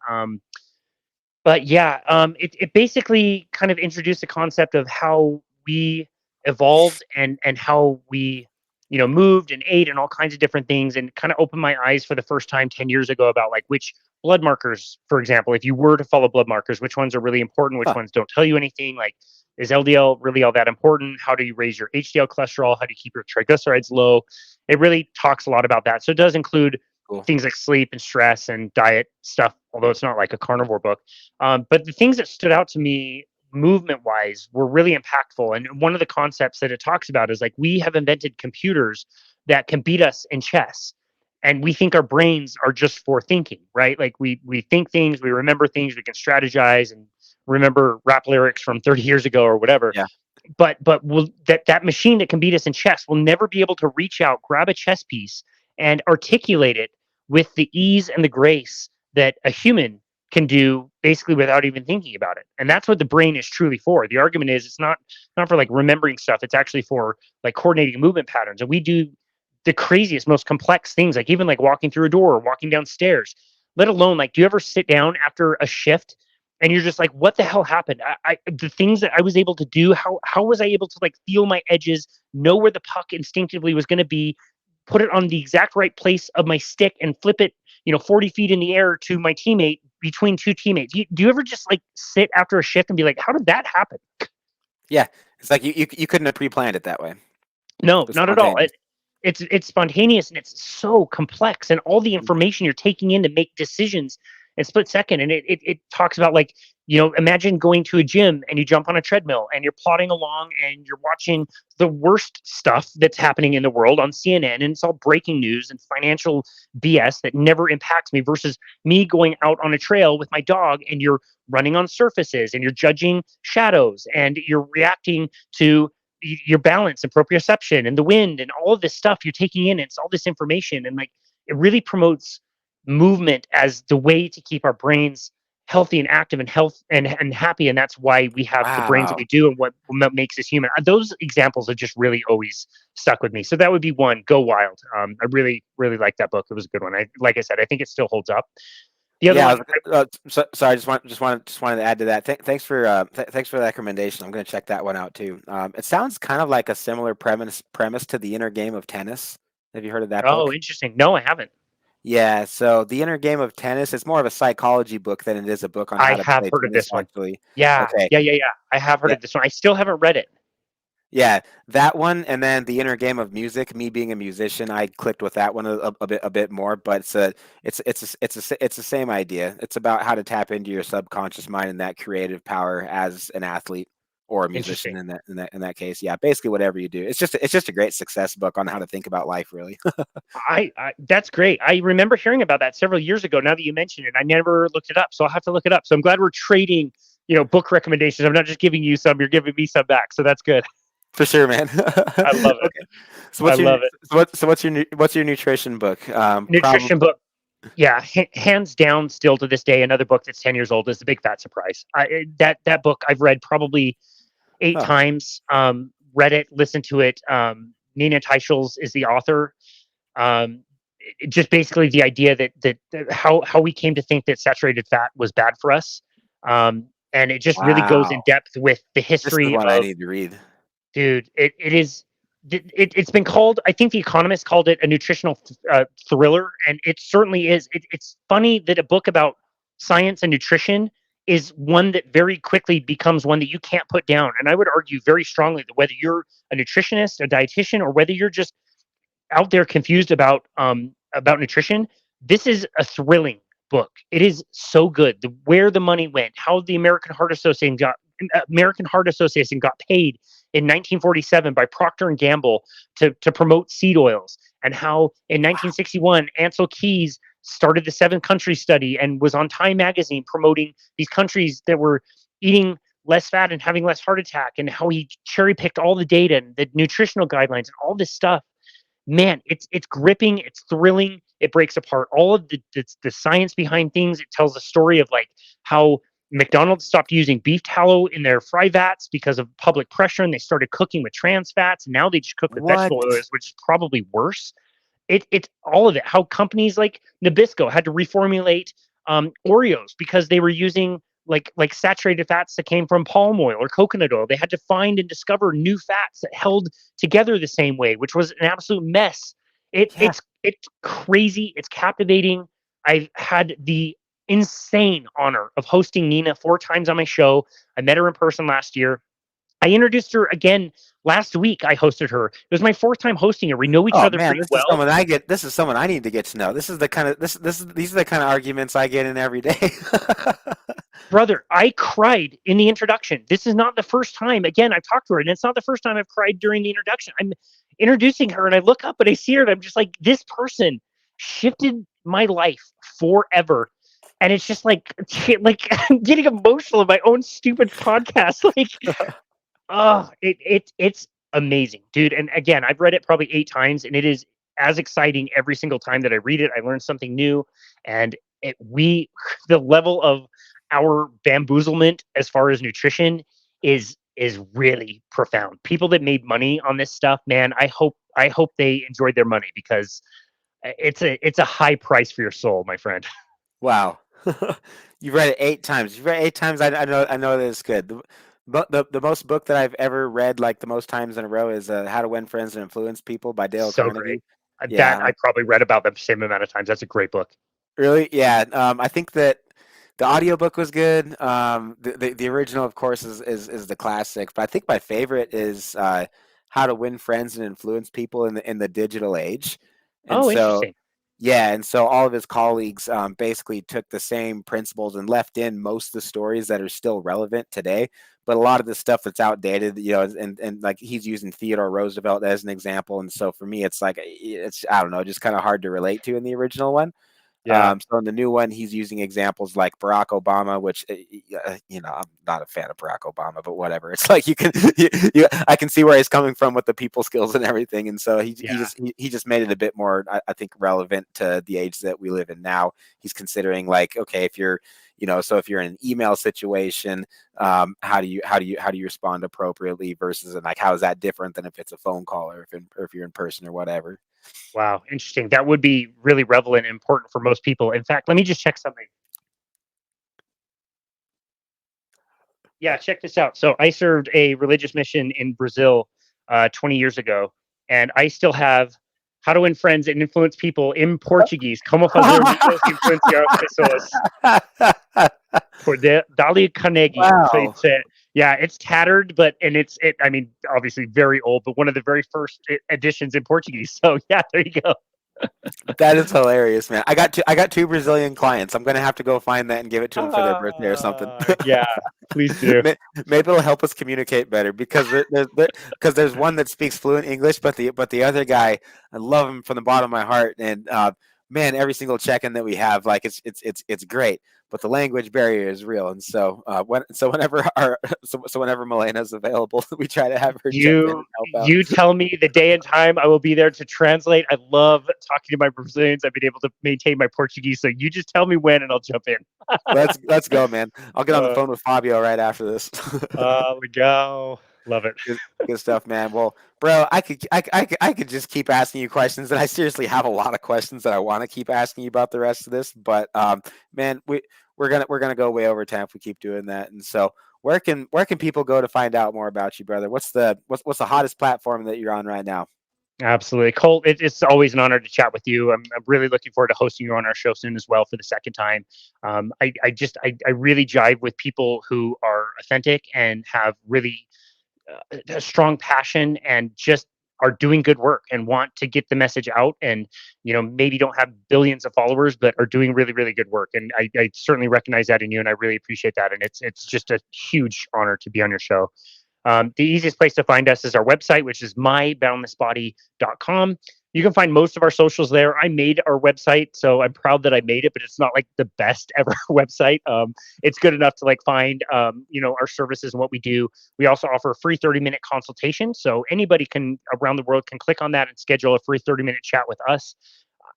But yeah, it basically kind of introduced the concept of how we evolved and how we, moved and ate and all kinds of different things, and kind of opened my eyes for the first time 10 years ago about like which blood markers, for example, if you were to follow blood markers, which ones are really important, which ones don't tell you anything. Like, is LDL really all that important? How do you raise your HDL cholesterol? How do you keep your triglycerides low? It really talks a lot about that. So it does include things like sleep and stress and diet stuff, although it's not like a carnivore book. But the things that stood out to me movement wise were really impactful. And one of the concepts that it talks about is like, we have invented computers that can beat us in chess. And we think our brains are just for thinking, right? Like we think things, we remember things, we can strategize and remember rap lyrics from 30 years ago or whatever. Yeah. But that machine that can beat us in chess will never be able to reach out, grab a chess piece, and articulate it with the ease and the grace that a human can do, basically without even thinking about it. And that's what the brain is truly for. The argument is it's not for like remembering stuff. It's actually for like coordinating movement patterns. And we do the craziest, most complex things, like even like walking through a door or walking downstairs, let alone like, do you ever sit down after a shift and you're just like, what the hell happened? The things that I was able to do, how was I able to like feel my edges, know where the puck instinctively was going to be, put it on the exact right place of my stick and flip it, 40 feet in the air to my teammate between 2 teammates. Do you ever just like sit after a shift and be like, how did that happen? Yeah. It's like you couldn't have pre-planned it that way. No, not at all. It's spontaneous and it's so complex, and all the information you're taking in to make decisions in split second. And it talks about like, imagine going to a gym and you jump on a treadmill and you're plodding along and you're watching the worst stuff that's happening in the world on CNN, and it's all breaking news and financial BS that never impacts me, versus me going out on a trail with my dog and you're running on surfaces and you're judging shadows and you're reacting to your balance and proprioception and the wind and all of this stuff you're taking in. It's all this information, and like it really promotes movement as the way to keep our brains healthy and active and and happy. And that's why we have the brains that we do and what makes us human. Those examples have just really always stuck with me. So that would be one. Go Wild. I really like that book. It was a good one. Like I said, I think it still holds up. The other one, sorry, I just wanted to add to that. Thanks for the recommendation. I'm going to check that one out too. It sounds kind of like a similar premise to The Inner Game of Tennis. Have you heard of that book? Oh, interesting. No, I haven't. Yeah, so The Inner Game of Tennis, it's more of a psychology book than it is a book on how to play tennis. I have heard of this one. Yeah, okay. Yeah. I have heard of this one. I still haven't read it. Yeah, that one, and then The Inner Game of Music. Me being a musician, I clicked with that one a bit more. But it's the same idea. It's about how to tap into your subconscious mind and that creative power as an athlete. or a musician in that case. Yeah, basically whatever you do. It's just a great success book on how to think about life, really. I that's great. I remember hearing about that several years ago. Now that you mention it, I never looked it up, so I'll have to look it up. So I'm glad we're trading, book recommendations. I'm not just giving you some; you're giving me some back. So that's good. For sure, man. I love it. Okay. So what's your nutrition book? Nutrition book. Yeah, hands down, still to this day, another book that's 10 years old is The Big Fat Surprise. That book I've read probably 8 times. Read it, listened to it. Nina Teicholz is the author. Just basically the idea that how we came to think that saturated fat was bad for us, and it just really goes in depth with the history. This is what I need to read, dude. It's been called, I think The Economist called it a nutritional thriller, and it certainly is. It's funny that a book about science and nutrition is one that very quickly becomes one that you can't put down. And I would argue very strongly that whether you're a nutritionist, a dietitian, or whether you're just out there confused about nutrition, this is a thrilling book. It is so good. Where the money went, how the American Heart Association got paid in 1947 by Procter and Gamble to promote seed oils, and how in 1961 Ansel Keys started the 7-country study and was on Time magazine promoting these countries that were eating less fat and having less heart attack, and how he cherry picked all the data and the nutritional guidelines and all this stuff. Man, it's gripping, it's thrilling. It breaks apart all of the science behind things. It tells a story of like how McDonald's stopped using beef tallow in their fry vats because of public pressure, and they started cooking with trans fats, and now they just cook with vegetable oils, which is probably worse. It's all of it. How companies like Nabisco had to reformulate Oreos because they were using like saturated fats that came from palm oil or coconut oil. They had to find and discover new fats that held together the same way, which was an absolute mess. It's crazy. It's captivating. I've had the insane honor of hosting Nina 4 times on my show. I met her in person last year. I introduced her again last week. I hosted her. It was my 4th time hosting her. We know each other pretty well. This is someone I need to get to know. This is the kind of these are the kind of arguments I get in every day. Brother, I cried in the introduction. This is not the first time. Again, I've talked to her, and it's not the first time I've cried during the introduction. I'm introducing her, and I look up and I see her, and I'm just like, this person shifted my life forever. And it's just like I'm getting emotional in my own stupid podcast. It's amazing, dude. And again, I've read it probably 8 times, and it is as exciting every single time that I read it. I learn something new, and the level of our bamboozlement as far as nutrition is really profound. People that made money on this stuff, man, I hope they enjoyed their money, because it's a high price for your soul, my friend. Wow. You've read it 8 times. You've read it 8 times. I know that it's good. The most book that I've ever read, like the most times in a row, is How to Win Friends and Influence People by Dale Carnegie. Great. Yeah, that I probably read about the same amount of times. That's a great book. Really? Yeah. I think that the audiobook was good. The original, of course, is the classic. But I think my favorite is How to Win Friends and Influence People in the Digital Age. And interesting. Yeah, and so all of his colleagues basically took the same principles and left in most of the stories that are still relevant today. But a lot of the stuff that's outdated, and like he's using Theodore Roosevelt as an example. And so for me, it's like, I don't know, just kind of hard to relate to in the original one. Yeah. So in the new one, he's using examples like Barack Obama, which, I'm not a fan of Barack Obama, but whatever. It's like I can see where he's coming from with the people skills and everything. And so he just made it a bit more, I think, relevant to the age that we live in now. He's considering like, okay, if you're, so if you're in an email situation, how do you respond appropriately versus, and like, how is that different than if it's a phone call or if you're in person or whatever? Wow, interesting. That would be really relevant and important for most people. In fact, let me just check something. Yeah, check this out. So I served a religious mission in Brazil 20 years ago, and I still have How to Win Friends and Influence People in Portuguese. Como fazer amigos e influenciar pessoas. For Dale Carnegie. Wow. So it's tattered, I mean, obviously very old, but one of the very first editions in Portuguese. So yeah, there you go. That is hilarious, man. I got two Brazilian clients. I'm gonna have to go find that and give it to them for their birthday or something. Yeah, please do. Maybe it'll help us communicate better because there's one that speaks fluent English, but the other guy, I love him from the bottom of my heart, and man, every single check-in that we have, like it's great, but the language barrier is real, and so whenever Milena's available, we try to have her check in and help out. You tell me the day and time. I will be there to translate. I love talking to my Brazilians. I've been able to maintain my Portuguese, so you just tell me when, and I'll jump in. Let's go, man. I'll get on the phone with Fabio right after this. We go. Love it. Good stuff, man. Well, bro, I could just keep asking you questions, and I seriously have a lot of questions that I want to keep asking you about the rest of this. But man, we're gonna go way over time if we keep doing that. And so, where can people go to find out more about you, brother? What's the hottest platform that you're on right now? Absolutely, Colt. It's always an honor to chat with you. I'm really looking forward to hosting you on our show soon as well for the second time. I really jive with people who are authentic and have really a strong passion and just are doing good work and want to get the message out, and maybe don't have billions of followers but are doing really, really good work. And I certainly recognize that in you, and I really appreciate that, and it's just a huge honor to be on your show. The easiest place to find us is our website, which is myboundlessbody.com. You can find most of our socials there. I made our website, so I'm proud that I made it, but it's not like the best ever website. It's good enough to find, our services and what we do. We also offer a free 30-minute consultation. So anybody around the world can click on that and schedule a free 30-minute chat with us.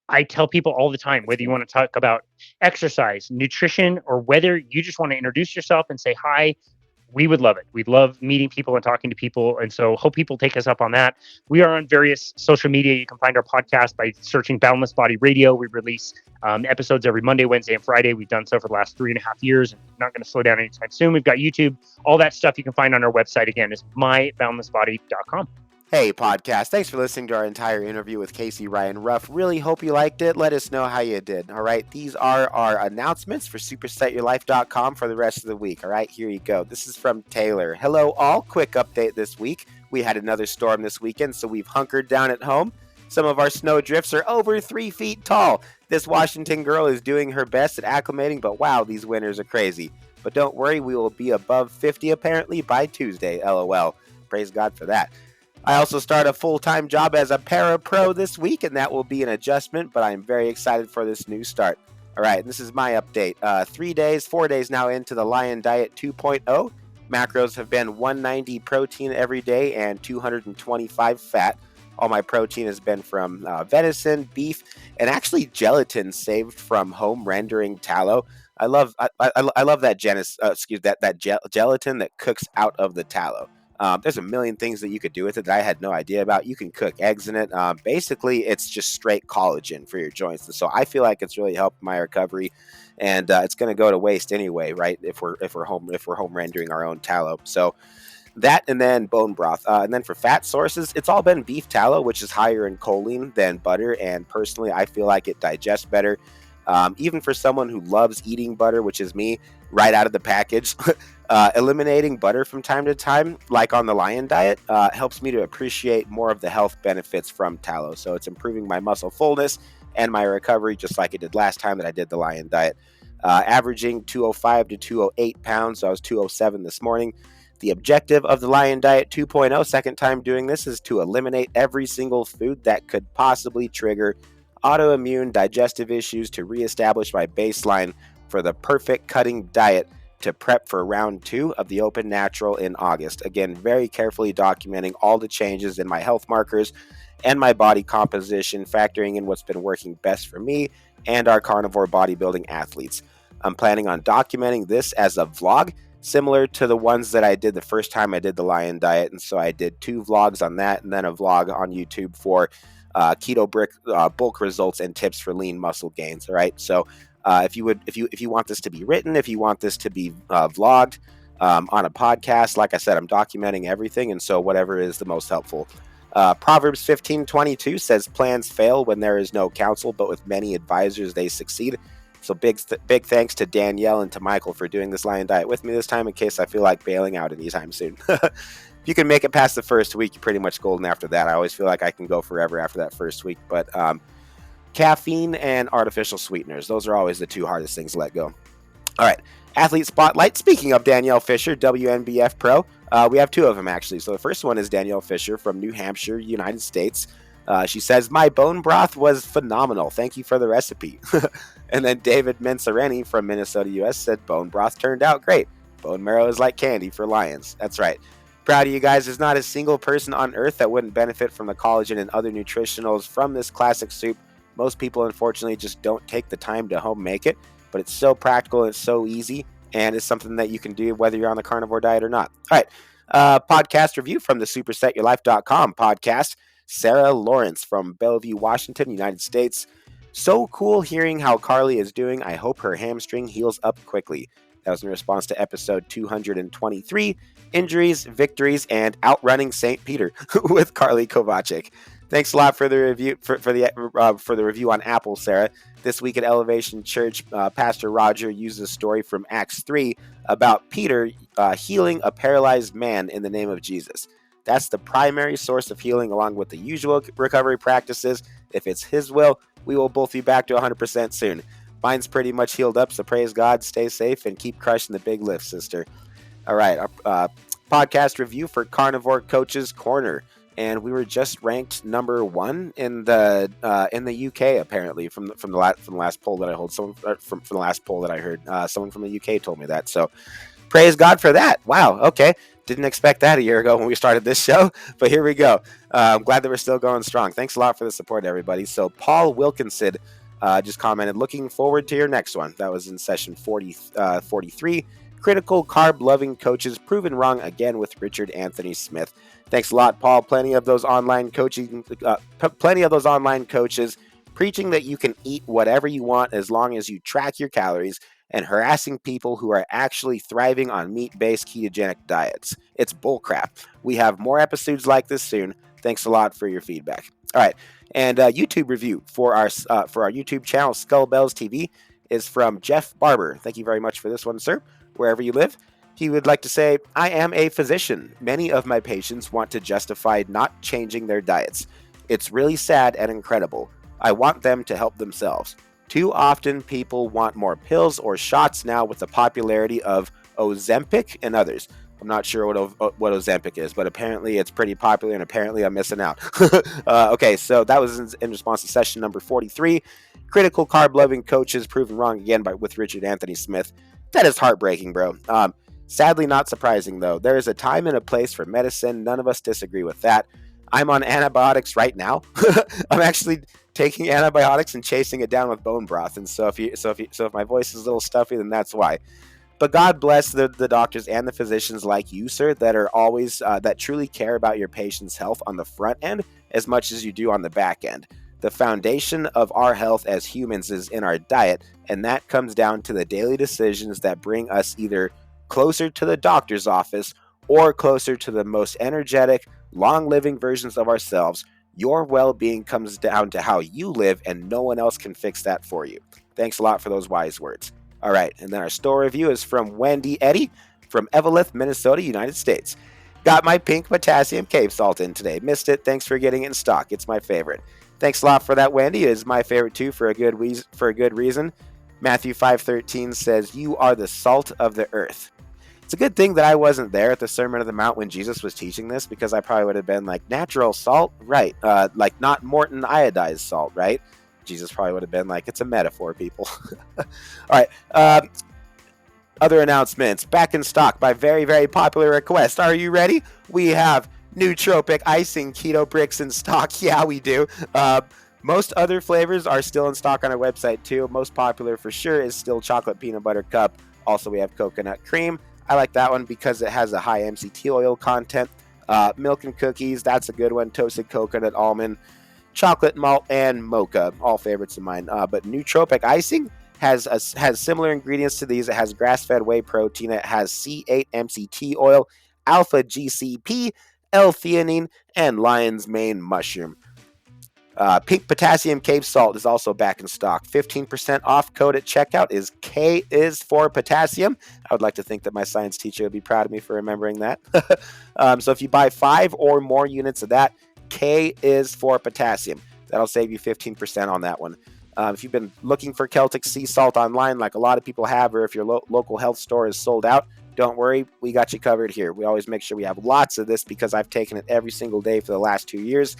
I tell people all the time, whether you want to talk about exercise, nutrition, or whether you just want to introduce yourself and say hi, we would love it. We'd love meeting people and talking to people. And so hope people take us up on that. We are on various social media. You can find our podcast by searching Boundless Body Radio. We release episodes every Monday, Wednesday, and Friday. We've done so for the last 3.5 years, and not going to slow down anytime soon. We've got YouTube. All that stuff you can find on our website. Again, is myboundlessbody.com. Hey, podcast. Thanks for listening to our entire interview with Casey Ryan Ruff. Really hope you liked it. Let us know how you did. All right. These are our announcements for supersetyourlife.com for the rest of the week. All right. Here you go. This is from Taylor. Hello, all. Quick update this week. We had another storm this weekend, so we've hunkered down at home. Some of our snow drifts are over 3 feet tall. This Washington girl is doing her best at acclimating, but wow, these winters are crazy. But don't worry, we will be above 50 apparently by Tuesday. LOL. Praise God for that. I also start a full-time job as a para-pro this week, and that will be an adjustment, but I'm very excited for this new start. All right, this is my update. 4 days now into the Lion Diet 2.0. Macros have been 190 protein every day and 225 fat. All my protein has been from venison, beef, and actually gelatin saved from home rendering tallow. I love that gelatin that cooks out of the tallow. There's a million things that you could do with it that I had no idea about. You can cook eggs in it. Basically, it's just straight collagen for your joints. And so I feel like it's really helped my recovery, and it's going to go to waste anyway, right? If we're home rendering our own tallow. So that, and then bone broth, and then for fat sources, it's all been beef tallow, which is higher in choline than butter. And personally, I feel like it digests better. Even for someone who loves eating butter, which is me, right out of the package, eliminating butter from time to time, like on the Lion Diet, helps me to appreciate more of the health benefits from tallow. So it's improving my muscle fullness and my recovery, just like it did last time that I did the Lion Diet. Averaging 205 to 208 pounds, so I was 207 this morning. The objective of the Lion Diet 2.0, second time doing this, is to eliminate every single food that could possibly trigger autoimmune digestive issues, to reestablish my baseline for the perfect cutting diet to prep for round 2 of the Open Natural in August. Again, very carefully documenting all the changes in my health markers and my body composition, factoring in what's been working best for me and our carnivore bodybuilding athletes. I'm planning on documenting this as a vlog, similar to the ones that I did the first time I did the Lion Diet. And so I did 2 vlogs on that, and then a vlog on YouTube for keto bulk results and tips for lean muscle gains. All right. So if you want this to be written, if you want this to be vlogged on a podcast, like I said, I'm documenting everything. And so whatever is the most helpful. Proverbs 15:22 says plans fail when there is no counsel, but with many advisors, they succeed. So big thanks to Danielle and to Michael for doing this Lion Diet with me this time, in case I feel like bailing out anytime soon. If you can make it past the first week, you're pretty much golden after that. I always feel like I can go forever after that first week. But Caffeine and artificial sweeteners. Those are always the two hardest things to let go. All right. Athlete Spotlight. Speaking of Danielle Fisher, WNBF Pro, we have two of them actually. So the first one is Danielle Fisher from New Hampshire, United States. She says, my bone broth was phenomenal. Thank you for the recipe. And then David Mensoreni from Minnesota, US said, bone broth turned out great. Bone marrow is like candy for lions. That's right. Proud of you guys. There's not a single person on earth that wouldn't benefit from the collagen and other nutritionals from this classic soup. Most people, unfortunately, just don't take the time to home make it, but it's so practical and it's so easy, and it's something that you can do whether you're on the carnivore diet or not. All right. Podcast review from the supersetyourlife.com podcast. Sarah Lawrence from Bellevue, Washington, United States. So cool hearing how Carly is doing. I hope her hamstring heals up quickly. That was in response to episode 223, Injuries, Victories, and Outrunning St. Peter with Carly Kovacic. Thanks a lot for the review for the review on Apple, Sarah. This week at Elevation Church, Pastor Roger used a story from Acts 3 about Peter healing a paralyzed man in the name of Jesus. That's the primary source of healing, along with the usual recovery practices. If it's His will, we will both be back to 100% soon. Mine's pretty much healed up, so praise God, stay safe, and keep crushing the big lift, sister. All right, podcast review for Carnivore Coaches Corner, and we were just ranked number 1 in the UK apparently from the last poll that I hold. Someone from the last poll that I heard, someone from the UK told me that. So praise God for that. Wow. Okay. Didn't expect that a year ago when we started this show, but here we go. I'm glad that we're still going strong. Thanks a lot for the support, everybody. So Paul Wilkinson just commented, looking forward to your next one. That was in session 43. Critical carb-loving coaches proven wrong again with Richard Anthony Smith. Thanks a lot, Paul. Plenty of those online coaches preaching that you can eat whatever you want as long as you track your calories, and harassing people who are actually thriving on meat-based ketogenic diets. It's bullcrap. We have more episodes like this soon. Thanks a lot for your feedback. All right, and YouTube review for our YouTube channel, Skullbellz TV, is from Jeff Barber. Thank you very much for this one, sir, wherever you live. He would like to say, I am a physician. Many of my patients want to justify not changing their diets. It's really sad and incredible. I want them to help themselves. Too often, people want more pills or shots now with the popularity of Ozempic and others. I'm not sure what Ozempic is, but apparently it's pretty popular, and apparently I'm missing out. Okay, so that was in response to session number 43. Critical carb-loving coaches proven wrong again with Richard Anthony Smith. That is heartbreaking, bro. Sadly, not surprising, though. There is a time and a place for medicine. None of us disagree with that. I'm on antibiotics right now. I'm actually taking antibiotics and chasing it down with bone broth. And so if my voice is a little stuffy, then that's why. But God bless the doctors and the physicians like you, sir, that are always that truly care about your patient's health on the front end as much as you do on the back end. The foundation of our health as humans is in our diet, and that comes down to the daily decisions that bring us either closer to the doctor's office or closer to the most energetic, long-living versions of ourselves. Your well-being comes down to how you live, and no one else can fix that for you. Thanks a lot for those wise words. All right, and then our store review is from Wendy Eddy from Eveleth, Minnesota, United States. Got my pink potassium cave salt in today. Missed it. Thanks for getting it in stock. It's my favorite. Thanks a lot for that, Wendy. It is my favorite too for a good reason. Matthew 5:13 says, "You are the salt of the earth." It's a good thing that I wasn't there at the Sermon on the Mount when Jesus was teaching this, because I probably would have been like, natural salt? Right. Like not Morton iodized salt, right? Jesus probably would have been like, it's a metaphor, people. All right. Other announcements. Back in stock by very, very popular request. Are you ready? We have nootropic icing keto bricks in stock. Yeah, we do. Most other flavors are still in stock on our website too. Most popular for sure is still chocolate peanut butter cup. Also, we have coconut cream. I like that one because it has a high MCT oil content. Milk and cookies, that's a good one. Toasted coconut, almond, chocolate malt, and mocha, all favorites of mine. But nootropic icing has similar ingredients to these. It has grass-fed whey protein. It has C8 MCT oil, alpha GCP, L-theanine, and lion's mane mushroom. Pink potassium cave salt is also back in stock. 15% off code at checkout is K is for potassium. I would like to think that my science teacher would be proud of me for remembering that. So if you buy 5 or more units of that, K is for potassium. That'll save you 15% on that one. If you've been looking for Celtic sea salt online, like a lot of people have, or if your local health store is sold out, don't worry, we got you covered here. We always make sure we have lots of this because I've taken it every single day for the last 2 years.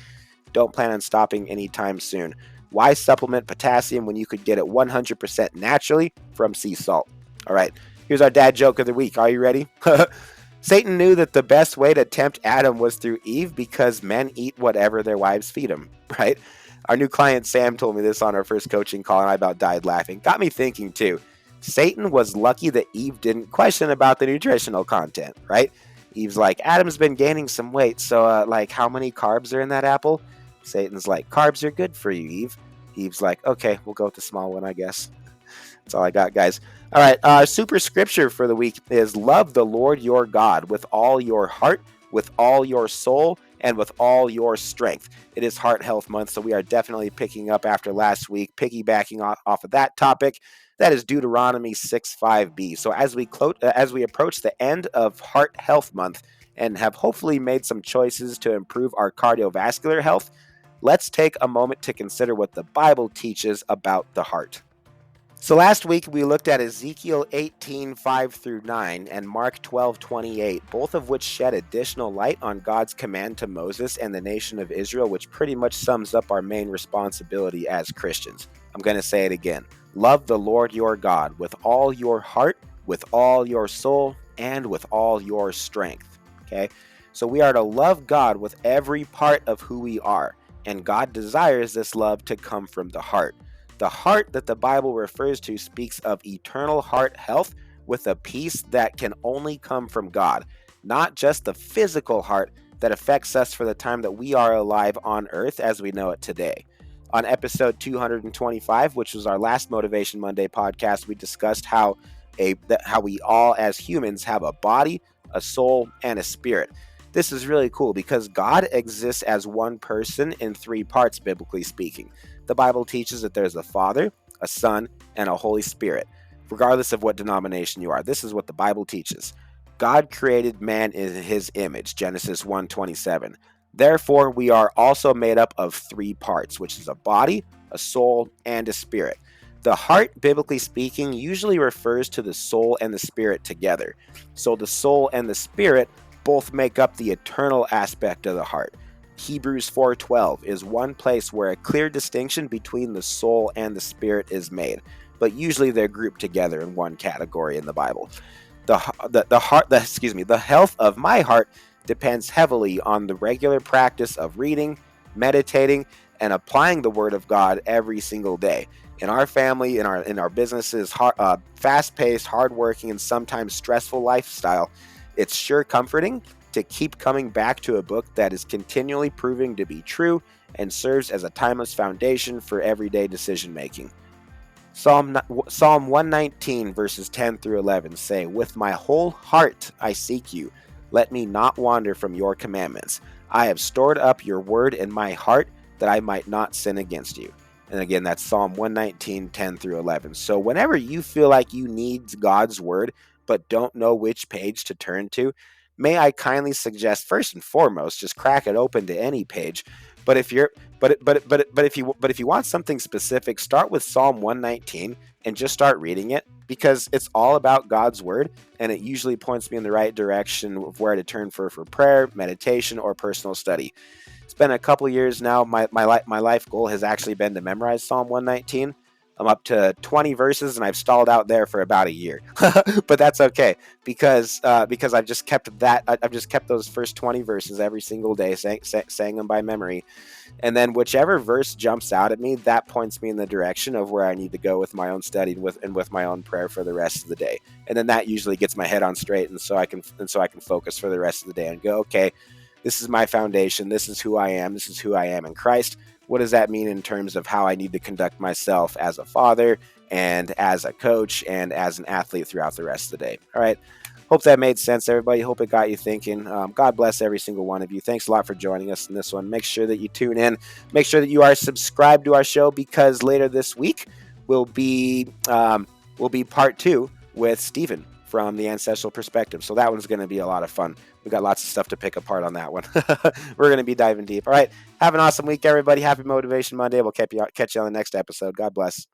Don't plan on stopping anytime soon. Why supplement potassium when you could get it 100% naturally from sea salt? All right, here's our dad joke of the week. Are you ready? Satan knew that the best way to tempt Adam was through Eve because men eat whatever their wives feed them, right? Our new client Sam told me this on our first coaching call, and I about died laughing. Got me thinking too. Satan was lucky that Eve didn't question about the nutritional content, right? Eve's like, Adam's been gaining some weight, so like how many carbs are in that apple? Satan's like, carbs are good for you, Eve. Eve's like, okay, we'll go with the small one, I guess. That's all I got, guys. All right, our super scripture for the week is love the Lord your God with all your heart, with all your soul, and with all your strength. It is Heart Health Month, so we are definitely picking up after last week, piggybacking off of that topic. That is Deuteronomy 6:5b. So as we approach the end of Heart Health Month and have hopefully made some choices to improve our cardiovascular health, let's take a moment to consider what the Bible teaches about the heart. So last week we looked at Ezekiel 18:5-9 and Mark 12:28, both of which shed additional light on God's command to Moses and the nation of Israel, which pretty much sums up our main responsibility as Christians. I'm going to say it again. Love the Lord your God with all your heart, with all your soul, and with all your strength. Okay? So we are to love God with every part of who we are, and God desires this love to come from the heart. The heart that the Bible refers to speaks of eternal heart health with a peace that can only come from God, not just the physical heart that affects us for the time that we are alive on earth as we know it today. On episode 225, which was our last Motivation Monday podcast, we discussed how we all as humans have a body, a soul, and a spirit. This is really cool because God exists as one person in three parts, biblically speaking. The Bible teaches that there's a Father, a Son, and a Holy Spirit, regardless of what denomination you are. This is what the Bible teaches. God created man in his image, Genesis 1:27. Therefore, we are also made up of three parts, which is a body, a soul, and a spirit. The heart, biblically speaking, usually refers to the soul and the spirit together. So the soul and the spirit both make up the eternal aspect of the heart. Hebrews 4:12 is one place where a clear distinction between the soul and the spirit is made, but usually they're grouped together in one category in the Bible. The health of my heart depends heavily on the regular practice of reading, meditating, and applying the Word of God every single day. In our family, in our businesses, fast-paced, hardworking, and sometimes stressful lifestyle, it's sure comforting to keep coming back to a book that is continually proving to be true and serves as a timeless foundation for everyday decision making. Psalm 119 verses 10-11 say, "With my whole heart I seek you. Let me not wander from your commandments. I have stored up your word in my heart that I might not sin against you." And again, that's Psalm 119, 10-11. So whenever you feel like you need God's word but don't know which page to turn to, may I kindly suggest, first and foremost, just crack it open to any page. But if you want something specific, start with Psalm 119 and just start reading it, because it's all about God's word, and it usually points me in the right direction of where to turn for prayer, meditation, or personal study. It's been a couple years now. My life goal has actually been to memorize Psalm 119. I'm up to 20 verses, and I've stalled out there for about a year. But that's okay, because I've just kept those first 20 verses every single day, saying them by memory. And then whichever verse jumps out at me, that points me in the direction of where I need to go with my own study and with my own prayer for the rest of the day. And then that usually gets my head on straight, and so I can focus for the rest of the day and go, okay, this is my foundation. This is who I am. This is who I am in Christ. What does that mean in terms of how I need to conduct myself as a father and as a coach and as an athlete throughout the rest of the day? All right. Hope that made sense, everybody. Hope it got you thinking. God bless every single one of you. Thanks a lot for joining us in this one. Make sure that you tune in. Make sure that you are subscribed to our show, because later this week will be part 2 with Stephen from the ancestral perspective. So that one's going to be a lot of fun. We got lots of stuff to pick apart on that one. We're going to be diving deep. All right. Have an awesome week, everybody. Happy Motivation Monday. We'll catch you on the next episode. God bless.